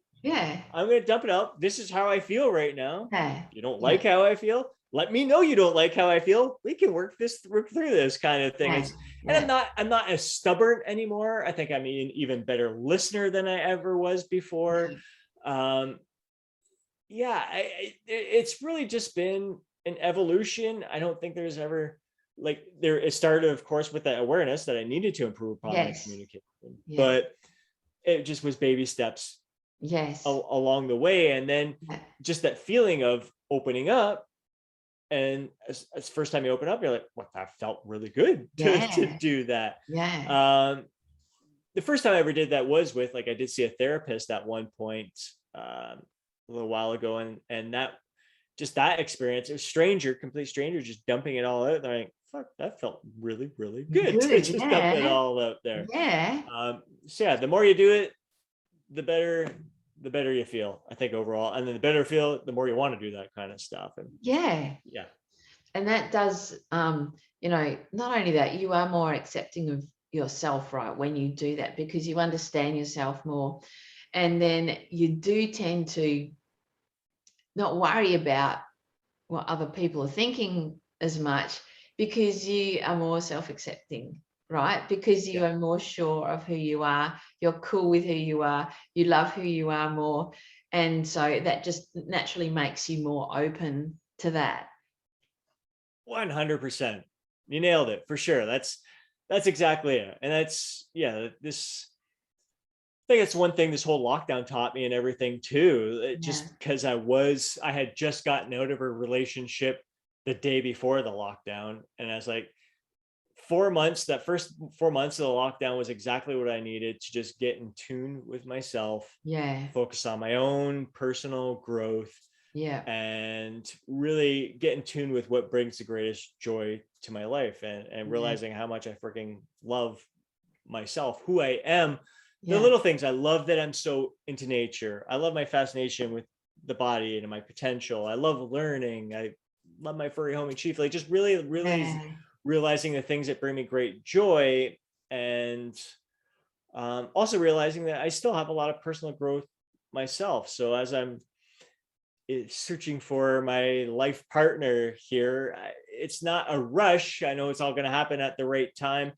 I'm going to dump it out. This is how I feel right now. You don't like how I feel? Let me know you don't like how I feel. We can work through this kind of thing. And I'm not as stubborn anymore. I think I'm an even better listener than I ever was before. It's really just been an evolution. I don't think there's ever, like, it started, of course, with that awareness that I needed to improve upon my communication, but it just was baby steps along the way. And then just that feeling of opening up. And as first time you open up, you're like, well, that felt really good to do that. The first time I ever did that was with, like, I did see a therapist at one point a little while ago, and that experience, it was complete stranger, just dumping it all out. They're like, fuck, that felt really, really good to just dump it all out there. So the more you do it, the better you feel, I think, overall. And then the better you feel, the more you want to do that kind of stuff. And and that does, not only that, you are more accepting of yourself, right, when you do that, because you understand yourself more. And then you do tend to not worry about what other people are thinking as much, because you are more self-accepting, right? Because you are more sure of who you are, you're cool with who you are, you love who you are more. And so that just naturally makes you more open to that. 100%. You nailed it for sure. That's exactly it. And that's, I think it's one thing this whole lockdown taught me and everything too. Just because I had just gotten out of a relationship the day before the lockdown. And I was like, 4 months, that first 4 months of the lockdown was exactly what I needed to just get in tune with myself. Focus on my own personal growth. And really get in tune with what brings the greatest joy to my life, and realizing how much I freaking love myself, who I am. The little things. I love that I'm so into nature. I love my fascination with the body and my potential. I love learning. I love my furry home in chief. Like, just really realizing the things that bring me great joy, and also realizing that I still have a lot of personal growth myself. So as I'm searching for my life partner here, it's not a rush. I know it's all going to happen at the right time.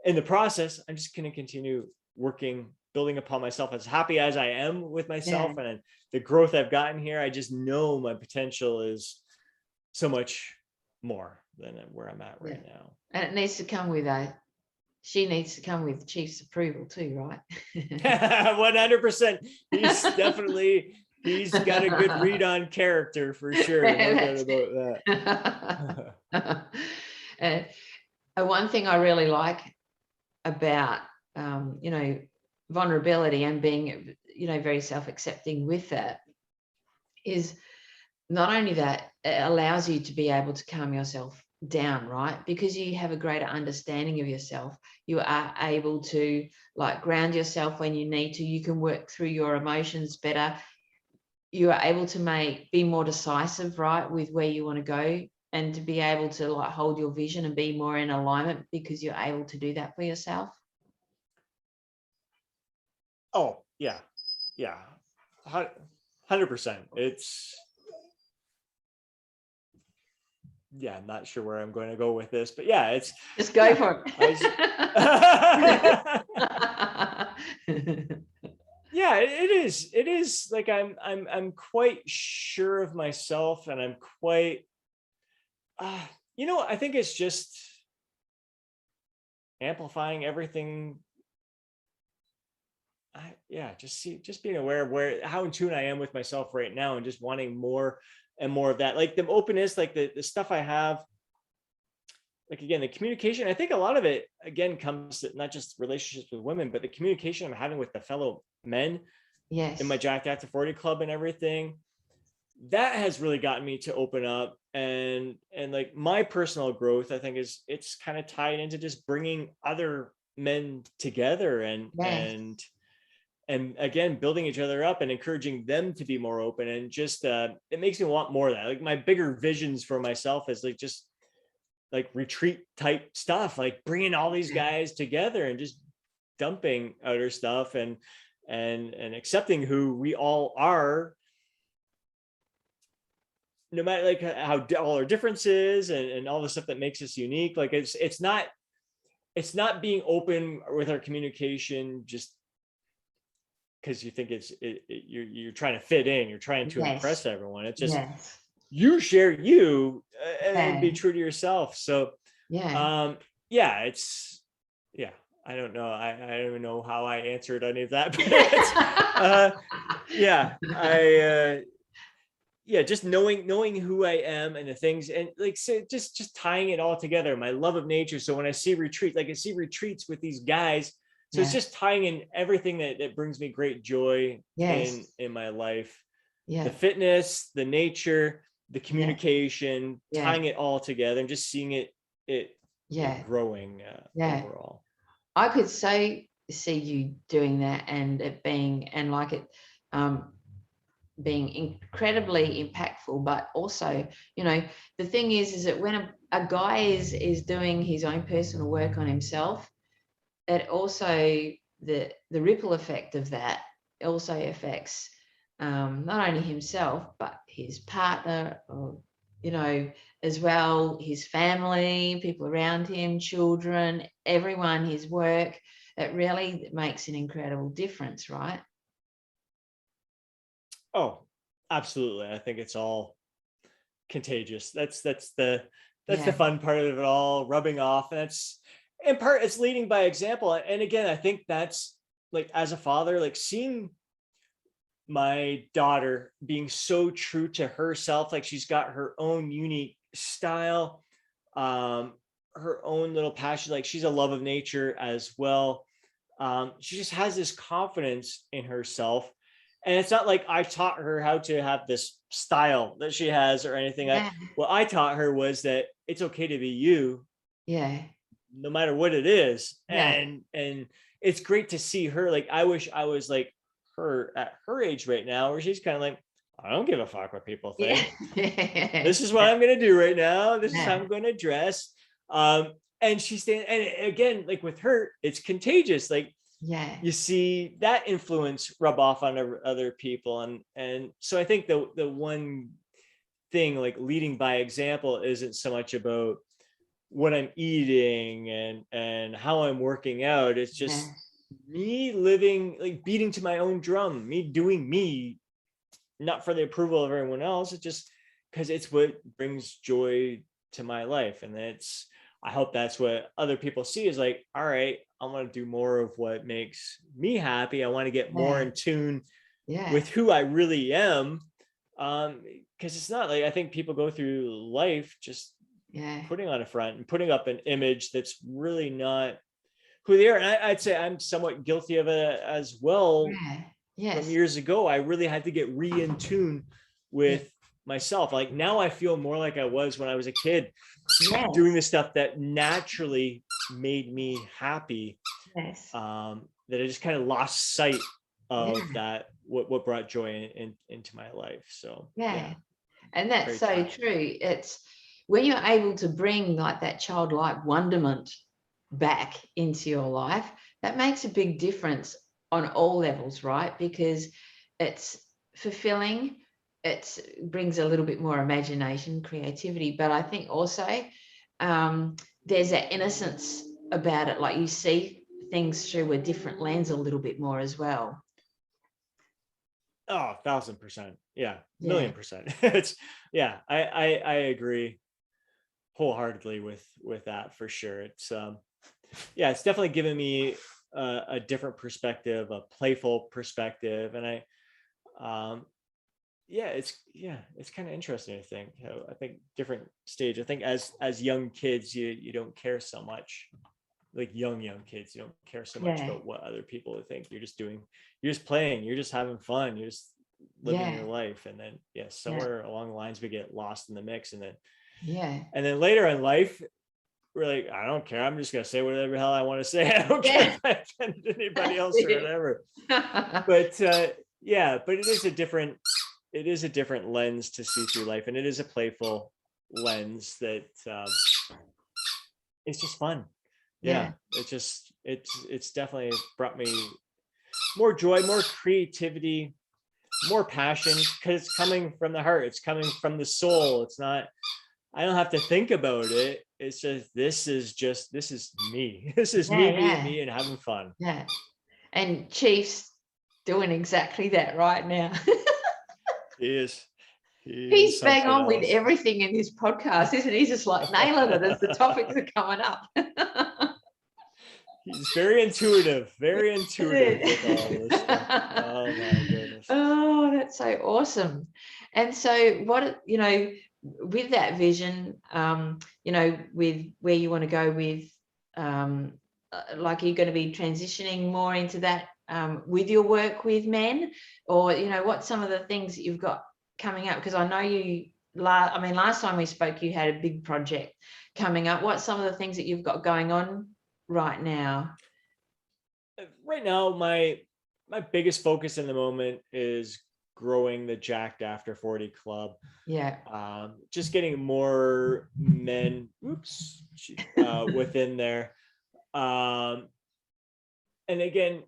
In the process, I'm just going to continue working, building upon myself. As happy as I am with myself and the growth I've gotten here, I just know my potential is so much more than where I'm at right now. And it needs to come with she needs to come with Chief's approval too, right? 100%. He's got a good read on character for sure. No doubt about that. One thing I really like about vulnerability and being very self-accepting with that is not only that it allows you to be able to calm yourself down, right? Because you have a greater understanding of yourself. You are able to ground yourself when you need to. You can work through your emotions better. You are able to be more decisive, right, with where you want to go, and to be able to hold your vision and be more in alignment because you're able to do that for yourself. Oh, yeah. 100%. It's, I'm not sure where I'm going to go with this, but it's just go for it. It is like I'm quite sure of myself, and I'm quite I think it's just amplifying everything. Just being aware of how in tune I am with myself right now, and just wanting more and more of that, like the openness, like the stuff I have, like, again, the communication. I think a lot of it again comes to not just relationships with women, but the communication I'm having with the fellow men in my Jacked Active 40 club and everything. That has really gotten me to open up, and like my personal growth, I think it's kind of tied into just bringing other men together and again, building each other up and encouraging them to be more open. And just it makes me want more of that. Like, my bigger visions for myself is just retreat type stuff, like bringing all these guys together and just dumping outer stuff and accepting who we all are, no matter how all our differences and all the stuff that makes us unique. Like, it's not being open with our communication just because you think you're trying to fit in, you're trying to impress everyone. It's just you share you and be true to yourself. So it's I don't know. I don't even know how I answered any of that, but just knowing who I am and the things, and just tying it all together. My love of nature. So when I see retreats with these guys, so it's just tying in everything that brings me great joy in my life. The fitness, the nature, the communication, tying it all together and just seeing it growing overall. I could see you doing that, and it being being incredibly impactful. But also, the thing is that when a guy is doing his own personal work on himself, it also the ripple effect of that also affects not only himself, but his partner, or, you know, as well, his family, people around him, children, everyone, his work. It really makes an incredible difference, right? Oh, absolutely. I think it's all contagious. That's the Yeah. fun part of it all, rubbing off. And that's in part it's leading by example. And again, I think that's like, as a father, like seeing my daughter being so true to herself, like she's got her own unique style, um, her own little passion, like she's a love of nature as well. She just has this confidence in herself. And it's not like I taught her how to have this style that she has or anything. Yeah. What I taught her was that it's okay to be you, Yeah. no matter what it is. Yeah. And it's great to see her. Like, I wish I was like her at her age right now, where she's kind of like, I don't give a fuck what people Yeah. think. This is what I'm going to do right now. This is how Yeah. I'm going to dress. And she's saying, and again, like with her, it's contagious. Like, Yeah. you see that influence rub off on other people. And so I think the one thing, like leading by example, isn't so much about what I'm eating and how I'm working out. It's Yeah. just me living, like beating to my own drum, me doing me, not for the approval of everyone else. It's just because it's what brings joy to my life. And it's, I hope that's what other people see, is like, all right, I want to do more of what makes me happy. I want to get more Yeah. in tune Yeah. with who I really am. Because it's not like, I think people go through life just Yeah. putting on a front and putting up an image that's really not who they are. And I'd say I'm somewhat guilty of it as well. Yeah. From Yes. years ago, I really had to get in tune Yeah. with myself. Like now I feel more like I was when I was a kid, doing Yes. the stuff that naturally made me happy. Yes. That I just kind of lost sight Yeah. of that, what brought joy into my life. So Yeah. yeah, And that's very so true. true. It's when you're able to bring like that childlike wonderment back into your life, that makes a big difference on all levels, right? Because it's fulfilling, it brings a little bit more imagination, creativity, but I think also there's that innocence about it. Like you see things through a different lens a little bit more as well. Oh, 1,000%. Yeah, Yeah. 1,000,000%. It's yeah, I agree wholeheartely with that for sure. It's yeah, it's definitely given me a different perspective, a playful perspective. And um it's kind of interesting. I think different stage. I think as young kids, you don't care so much, like young kids, you don't care so much Yeah. about what other people would think. You're just playing, you're just having fun, you're just living Yeah. your life. And then yeah, Yeah. somewhere along the lines we get lost in the mix. Yeah. And then later in life, we're like, I don't care, I'm just gonna say whatever the hell I want to say. I don't care Yeah. if I offend anybody else or whatever. But yeah, but it is a different lens to see through life, and it is a playful lens that it's just fun. Yeah, Yeah. it's definitely brought me more joy, more creativity, more passion, because it's coming from the heart, it's coming from the soul. It's not, I don't have to think about it. It's just this is me. This is Yeah. me being Yeah. me and having fun. Yeah. And Chief's doing exactly that right now. He is. He is He's bang something on with else. everything in this podcast, isn't he? He's just like nailing it as the topics are coming up. He's very intuitive Isn't with all this stuff. it? Oh my goodness. Oh, that's so awesome. And so what, you know, with that vision, you know, with where you want to go with, like, are you going to be transitioning more into that with your work with men, or, you know, what's some of the things that you've got coming up? Because I know you, last time we spoke, you had a big project coming up. What's some of the things that you've got going on right now? Right now, my biggest focus in the moment is growing the Jacked After 40 club. Yeah. Just getting more men within there. And again,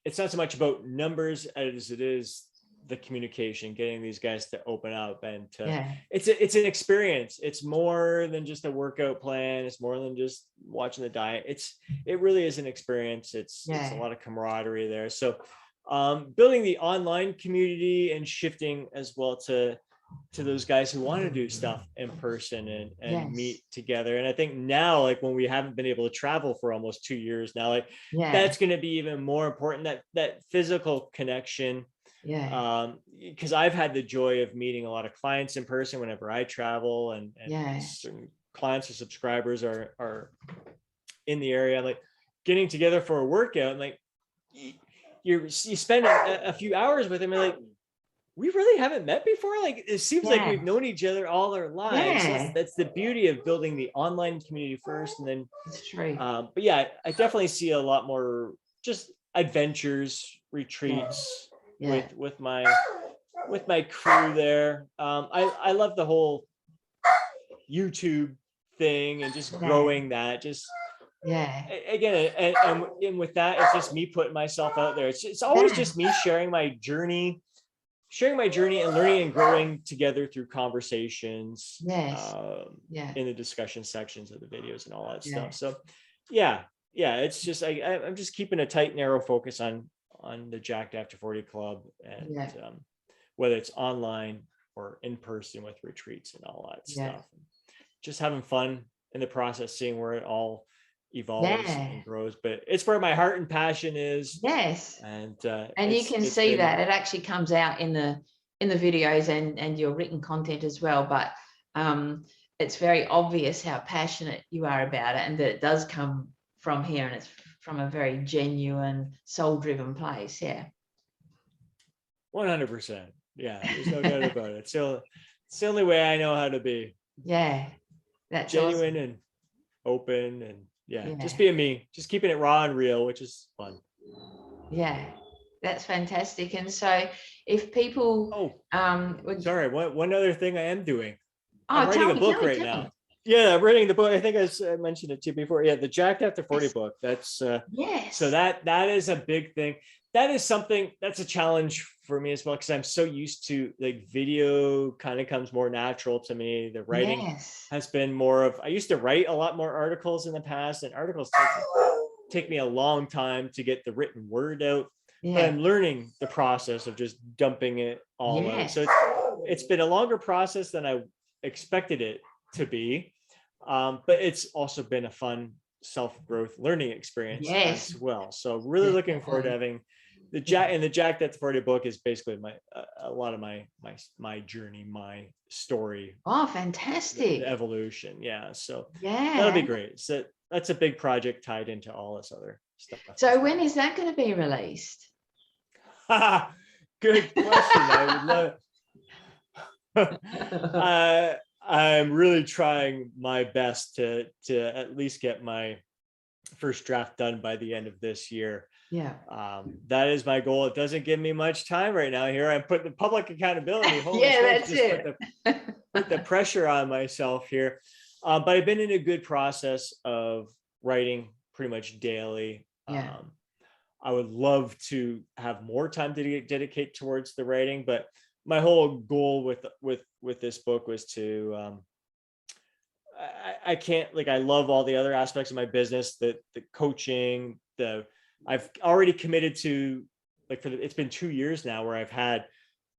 it's not so much about numbers as it is the communication, getting these guys to open up and to, it's an experience. It's more than just a workout plan. It's more than just watching the diet. It really is an experience. It's a lot of camaraderie there. So building the online community and shifting as well to those guys who want to do stuff in person and meet together. And I think now, like when we haven't been able to travel for almost 2 years now, like that's going to be even more important, that physical connection. Because I've had the joy of meeting a lot of clients in person whenever I travel, and certain clients or subscribers are in the area, like getting together for a workout, and like you spend a few hours with them, and like, we really haven't met before. Like it seems like we've known each other all our lives. That's the beauty of building the online community first, and then it's true. But yeah, I definitely see a lot more just adventures, retreats with my crew there. I love the whole YouTube thing and just growing that. Just again, and with that, it's just me putting myself out there. It's always just me sharing my journey and learning and growing together through conversations in the discussion sections of the videos and all that stuff. So it's just I'm just keeping a tight, narrow focus on the Jacked After 40 Club, and whether it's online or in person with retreats and all that stuff. Just having fun in the process, seeing where it all evolves and grows. But it's where my heart and passion is. And you can see that it actually comes out in the videos and your written content as well. But it's very obvious how passionate you are about it, and that it does come from here, and it's from a very genuine, soul-driven place. 100%. There's no doubt about it. So it's the only way I know how to be. That's genuine awesome. And open, and just being me, just keeping it raw and real, which is fun. That's fantastic. And so if people sorry, one other thing I am doing, I'm writing a book right now. I'm writing the book. I think I mentioned it to you before. The Jacked After 40 book. That's so that is a big thing. That is something that's a challenge for me as well, because I'm so used to, like, video kind of comes more natural to me. The writing has been more of, I used to write a lot more articles in the past, and articles take me a long time to get the written word out. But I'm learning the process of just dumping it all out. So it's been a longer process than I expected it to be. But it's also been a fun self-growth learning experience as well. So really looking forward to having the Jacked After 40 book is basically a lot of my journey, my story. Oh, fantastic. The evolution. So that'll be great. So that's a big project tied into all this other stuff. So when is that going to be released? Good question. I would love I'm really trying my best to at least get my first draft done by the end of this year. That is my goal. It doesn't give me much time right now. Here I'm putting the public accountability. That's it. Put the pressure on myself here. But I've been in a good process of writing pretty much daily. I would love to have more time to dedicate towards the writing, but my whole goal with this book was to I can't, like, I love all the other aspects of my business, the coaching, I've already committed to, like, it's been 2 years now where I've had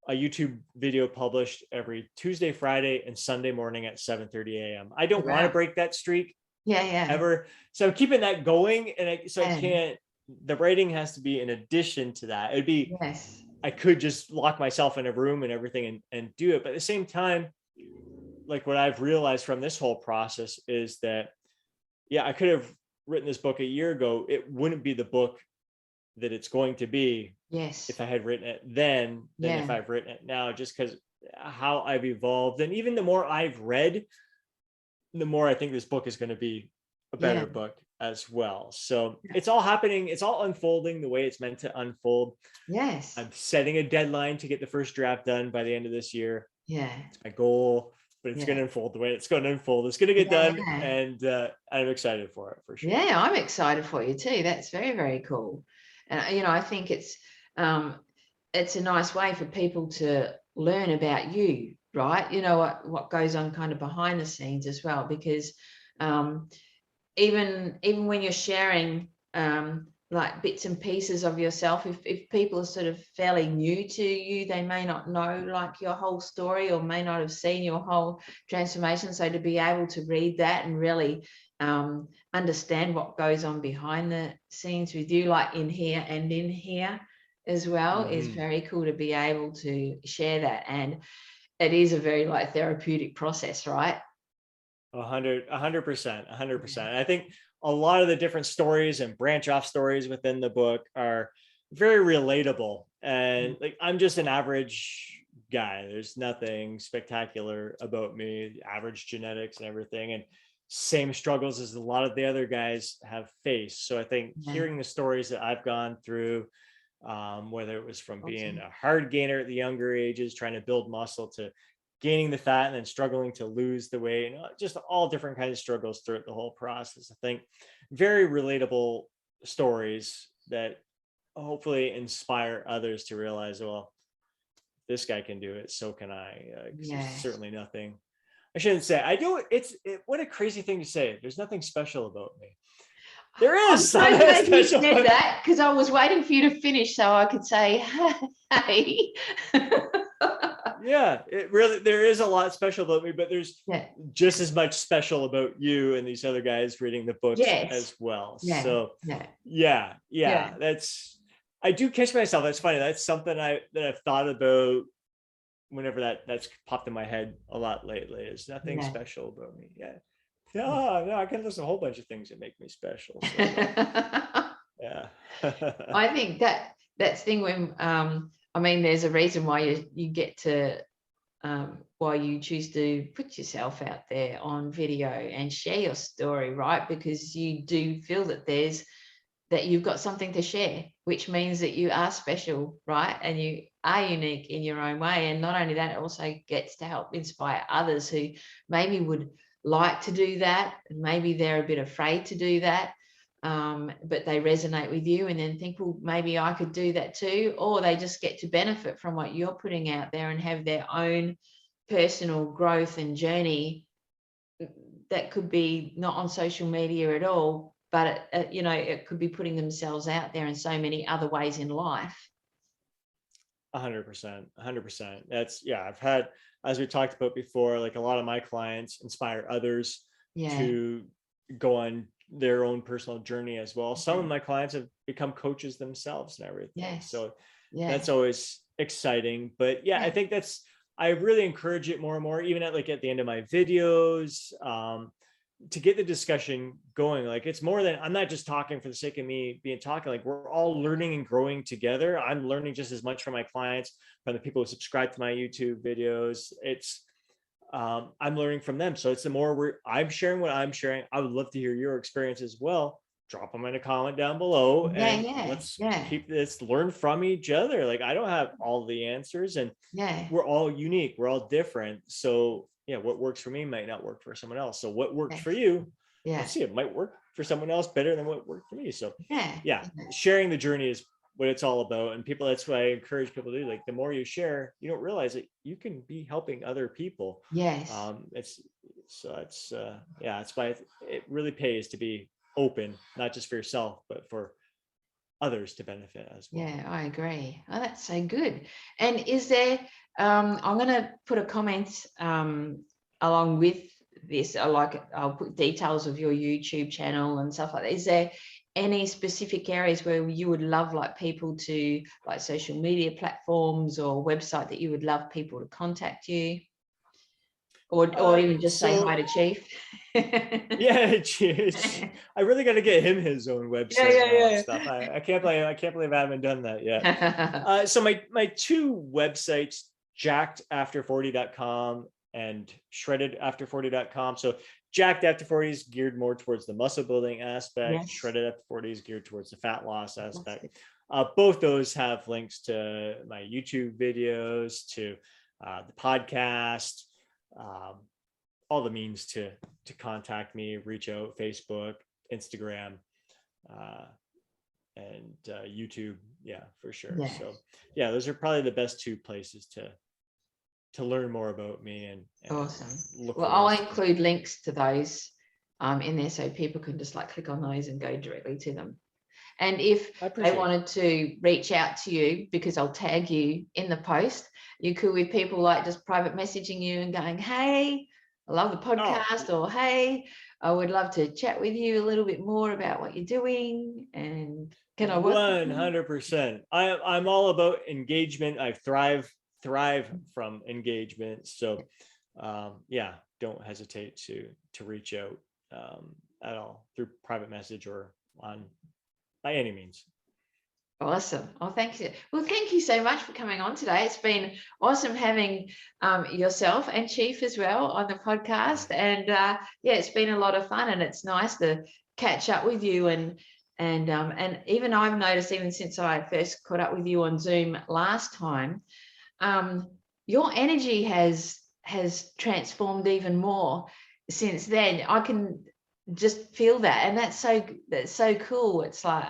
a YouTube video published every Tuesday, Friday, and Sunday morning at 7:30 a.m. I don't want to break that streak ever. So I'm keeping that going. And I can't, the writing has to be in addition to that. It'd be, I could just lock myself in a room and everything and do it. But at the same time, like, what I've realized from this whole process is that, I could have written this book a year ago. It wouldn't be the book that it's going to be if I had written it then than if I've written it now, just because how I've evolved. And even the more I've read, the more I think this book is going to be a better book as well. So it's all happening. It's all unfolding the way it's meant to unfold. I'm setting a deadline to get the first draft done by the end of this year. It's my goal, but it's going to unfold the way it's going to unfold. It's going to get done, and I'm excited for it, for sure. I'm excited for you too. That's very, very cool. And, I think it's a nice way for people to learn about you, right? What goes on kind of behind the scenes as well, because even when you're sharing like bits and pieces of yourself, if people are sort of fairly new to you, they may not know like your whole story, or may not have seen your whole transformation. So to be able to read that and really understand what goes on behind the scenes with you, like in here and in here as well, is very cool to be able to share that. And it is a very like therapeutic process, right? 100%. I think a lot of the different stories and branch off stories within the book are very relatable. And like, I'm just an average guy. There's nothing spectacular about me, average genetics and everything. And same struggles as a lot of the other guys have faced. So I think hearing the stories that I've gone through, whether it was from being a hard gainer at the younger ages, trying to build muscle, to gaining the fat and then struggling to lose the weight, and just all different kinds of struggles throughout the whole process. I think very relatable stories that hopefully inspire others to realize, well, this guy can do it, so can I. There's certainly nothing. I shouldn't say I do. What a crazy thing to say. There's nothing special about me. There is. I'm so glad you said that, because I was waiting for you to finish so I could say, hey. Yeah, there is a lot special about me, but there's just as much special about you and these other guys reading the books as well. So I do catch myself. That's funny. That's something that I've thought about whenever that's popped in my head a lot lately. Is nothing special about me. No, I can list a whole bunch of things that make me special. So, yeah. I think that's thing when I mean, there's a reason why you get to why you choose to put yourself out there on video and share your story, right? Because you do feel that you've got something to share, which means that you are special, right? And you are unique in your own way. And not only that, it also gets to help inspire others who maybe would like to do that, and maybe they're a bit afraid to do that, but they resonate with you and then think, well, maybe I could do that too. Or they just get to benefit from what you're putting out there and have their own personal growth and journey that could be not on social media at all, but it could be putting themselves out there in so many other ways in life. 100%. I've had, as we talked about before, like a lot of my clients inspire others to go on their own personal journey as well. Some of my clients have become coaches themselves and everything. So that's always exciting. But I think I really encourage it more and more, even at the end of my videos, to get the discussion going. Like, it's more than, I'm not just talking for the sake of me being talking. Like, we're all learning and growing together. I'm learning just as much from my clients, from the people who subscribe to my YouTube videos. I'm learning from them. So it's the more I'm sharing what I'm sharing. I would love to hear your experience as well. Drop them in a comment down below, and let's keep this, learn from each other. Like, I don't have all the answers, and we're all unique. We're all different. So what works for me might not work for someone else. So what worked for you, let's see, it might work for someone else better than what worked for me. So sharing the journey is what it's all about. And people, that's what I encourage people to do. Like, the more you share, you don't realize that you can be helping other people. It's why it really pays to be open, not just for yourself, but for others to benefit as well. I agree. Oh, that's so good. And is there, I'm going to put a comment along with this. I'll put details of your YouTube channel and stuff like that. Is there any specific areas where you would love people to, like social media platforms or website, that you would love people to contact you? Or even just say hi to Chief. I really got to get him his own website and stuff. I can't believe I haven't done that yet. So my two websites, jackedafter40.com and shreddedafter40.com. So Jacked After 40 is geared more towards the muscle building aspect. Shredded After 40 is geared towards the fat loss aspect. Both those have links to my YouTube videos, to the podcast, all the means to contact me, reach out, Facebook, Instagram, YouTube. Yeah, for sure. Yeah. So yeah, those are probably the best two places to learn more about me and Awesome. look Well, for I'll ways. include links to those in there so people can just like click on those and go directly to them. And if I they appreciate it. wanted to reach out to you, because I'll tag you in the post, you could, with people like just private messaging you and going, hey, I love the podcast, or hey, I would love to chat with you a little bit more about what you're doing, and can I work with you? 100%. I'm all about engagement. I thrive from engagement. So yeah, don't hesitate to reach out at all through private message or on by any means. Awesome. Oh, thank you. Well, thank you so much for coming on today. It's been awesome having yourself and Chief as well on the podcast. And yeah, it's been a lot of fun, and it's nice to catch up with you. And even I've noticed, even since I first caught up with you on Zoom last time, your energy has transformed even more since then. I can just feel that, and that's so cool. It's like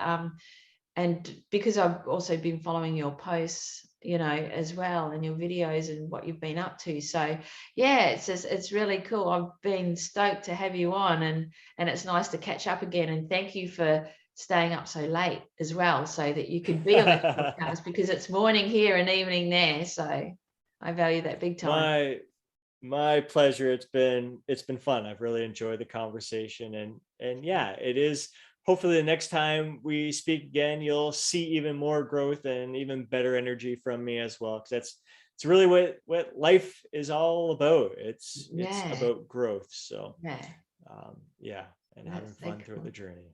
and because I've also been following your posts, you know, as well, and your videos and what you've been up to. So yeah, it's really cool. I've been stoked to have you on, and it's nice to catch up again. And thank you for staying up so late as well, so that you could be on this podcast, because it's morning here and evening there. So I value that big time. My pleasure. It's been fun. I've really enjoyed the conversation, and yeah, it is. Hopefully the next time we speak again, you'll see even more growth and even better energy from me as well. Because it's really what life is all about. It's about growth. So yeah, and having fun through the journey.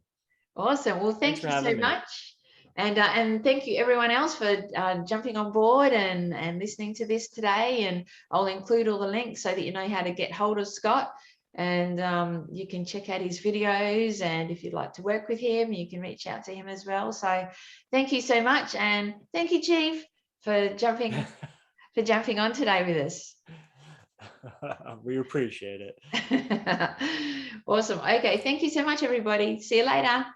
Awesome. Well, Thanks thank for you so having me. much. And thank you everyone else for jumping on board and listening to this today. And I'll include all the links so that you know how to get hold of Scott. And you can check out his videos, and if you'd like to work with him, you can reach out to him as well. So thank you so much, and thank you, Chief, for jumping on today with us. We appreciate it. Awesome. Okay, thank you so much, everybody. See you later.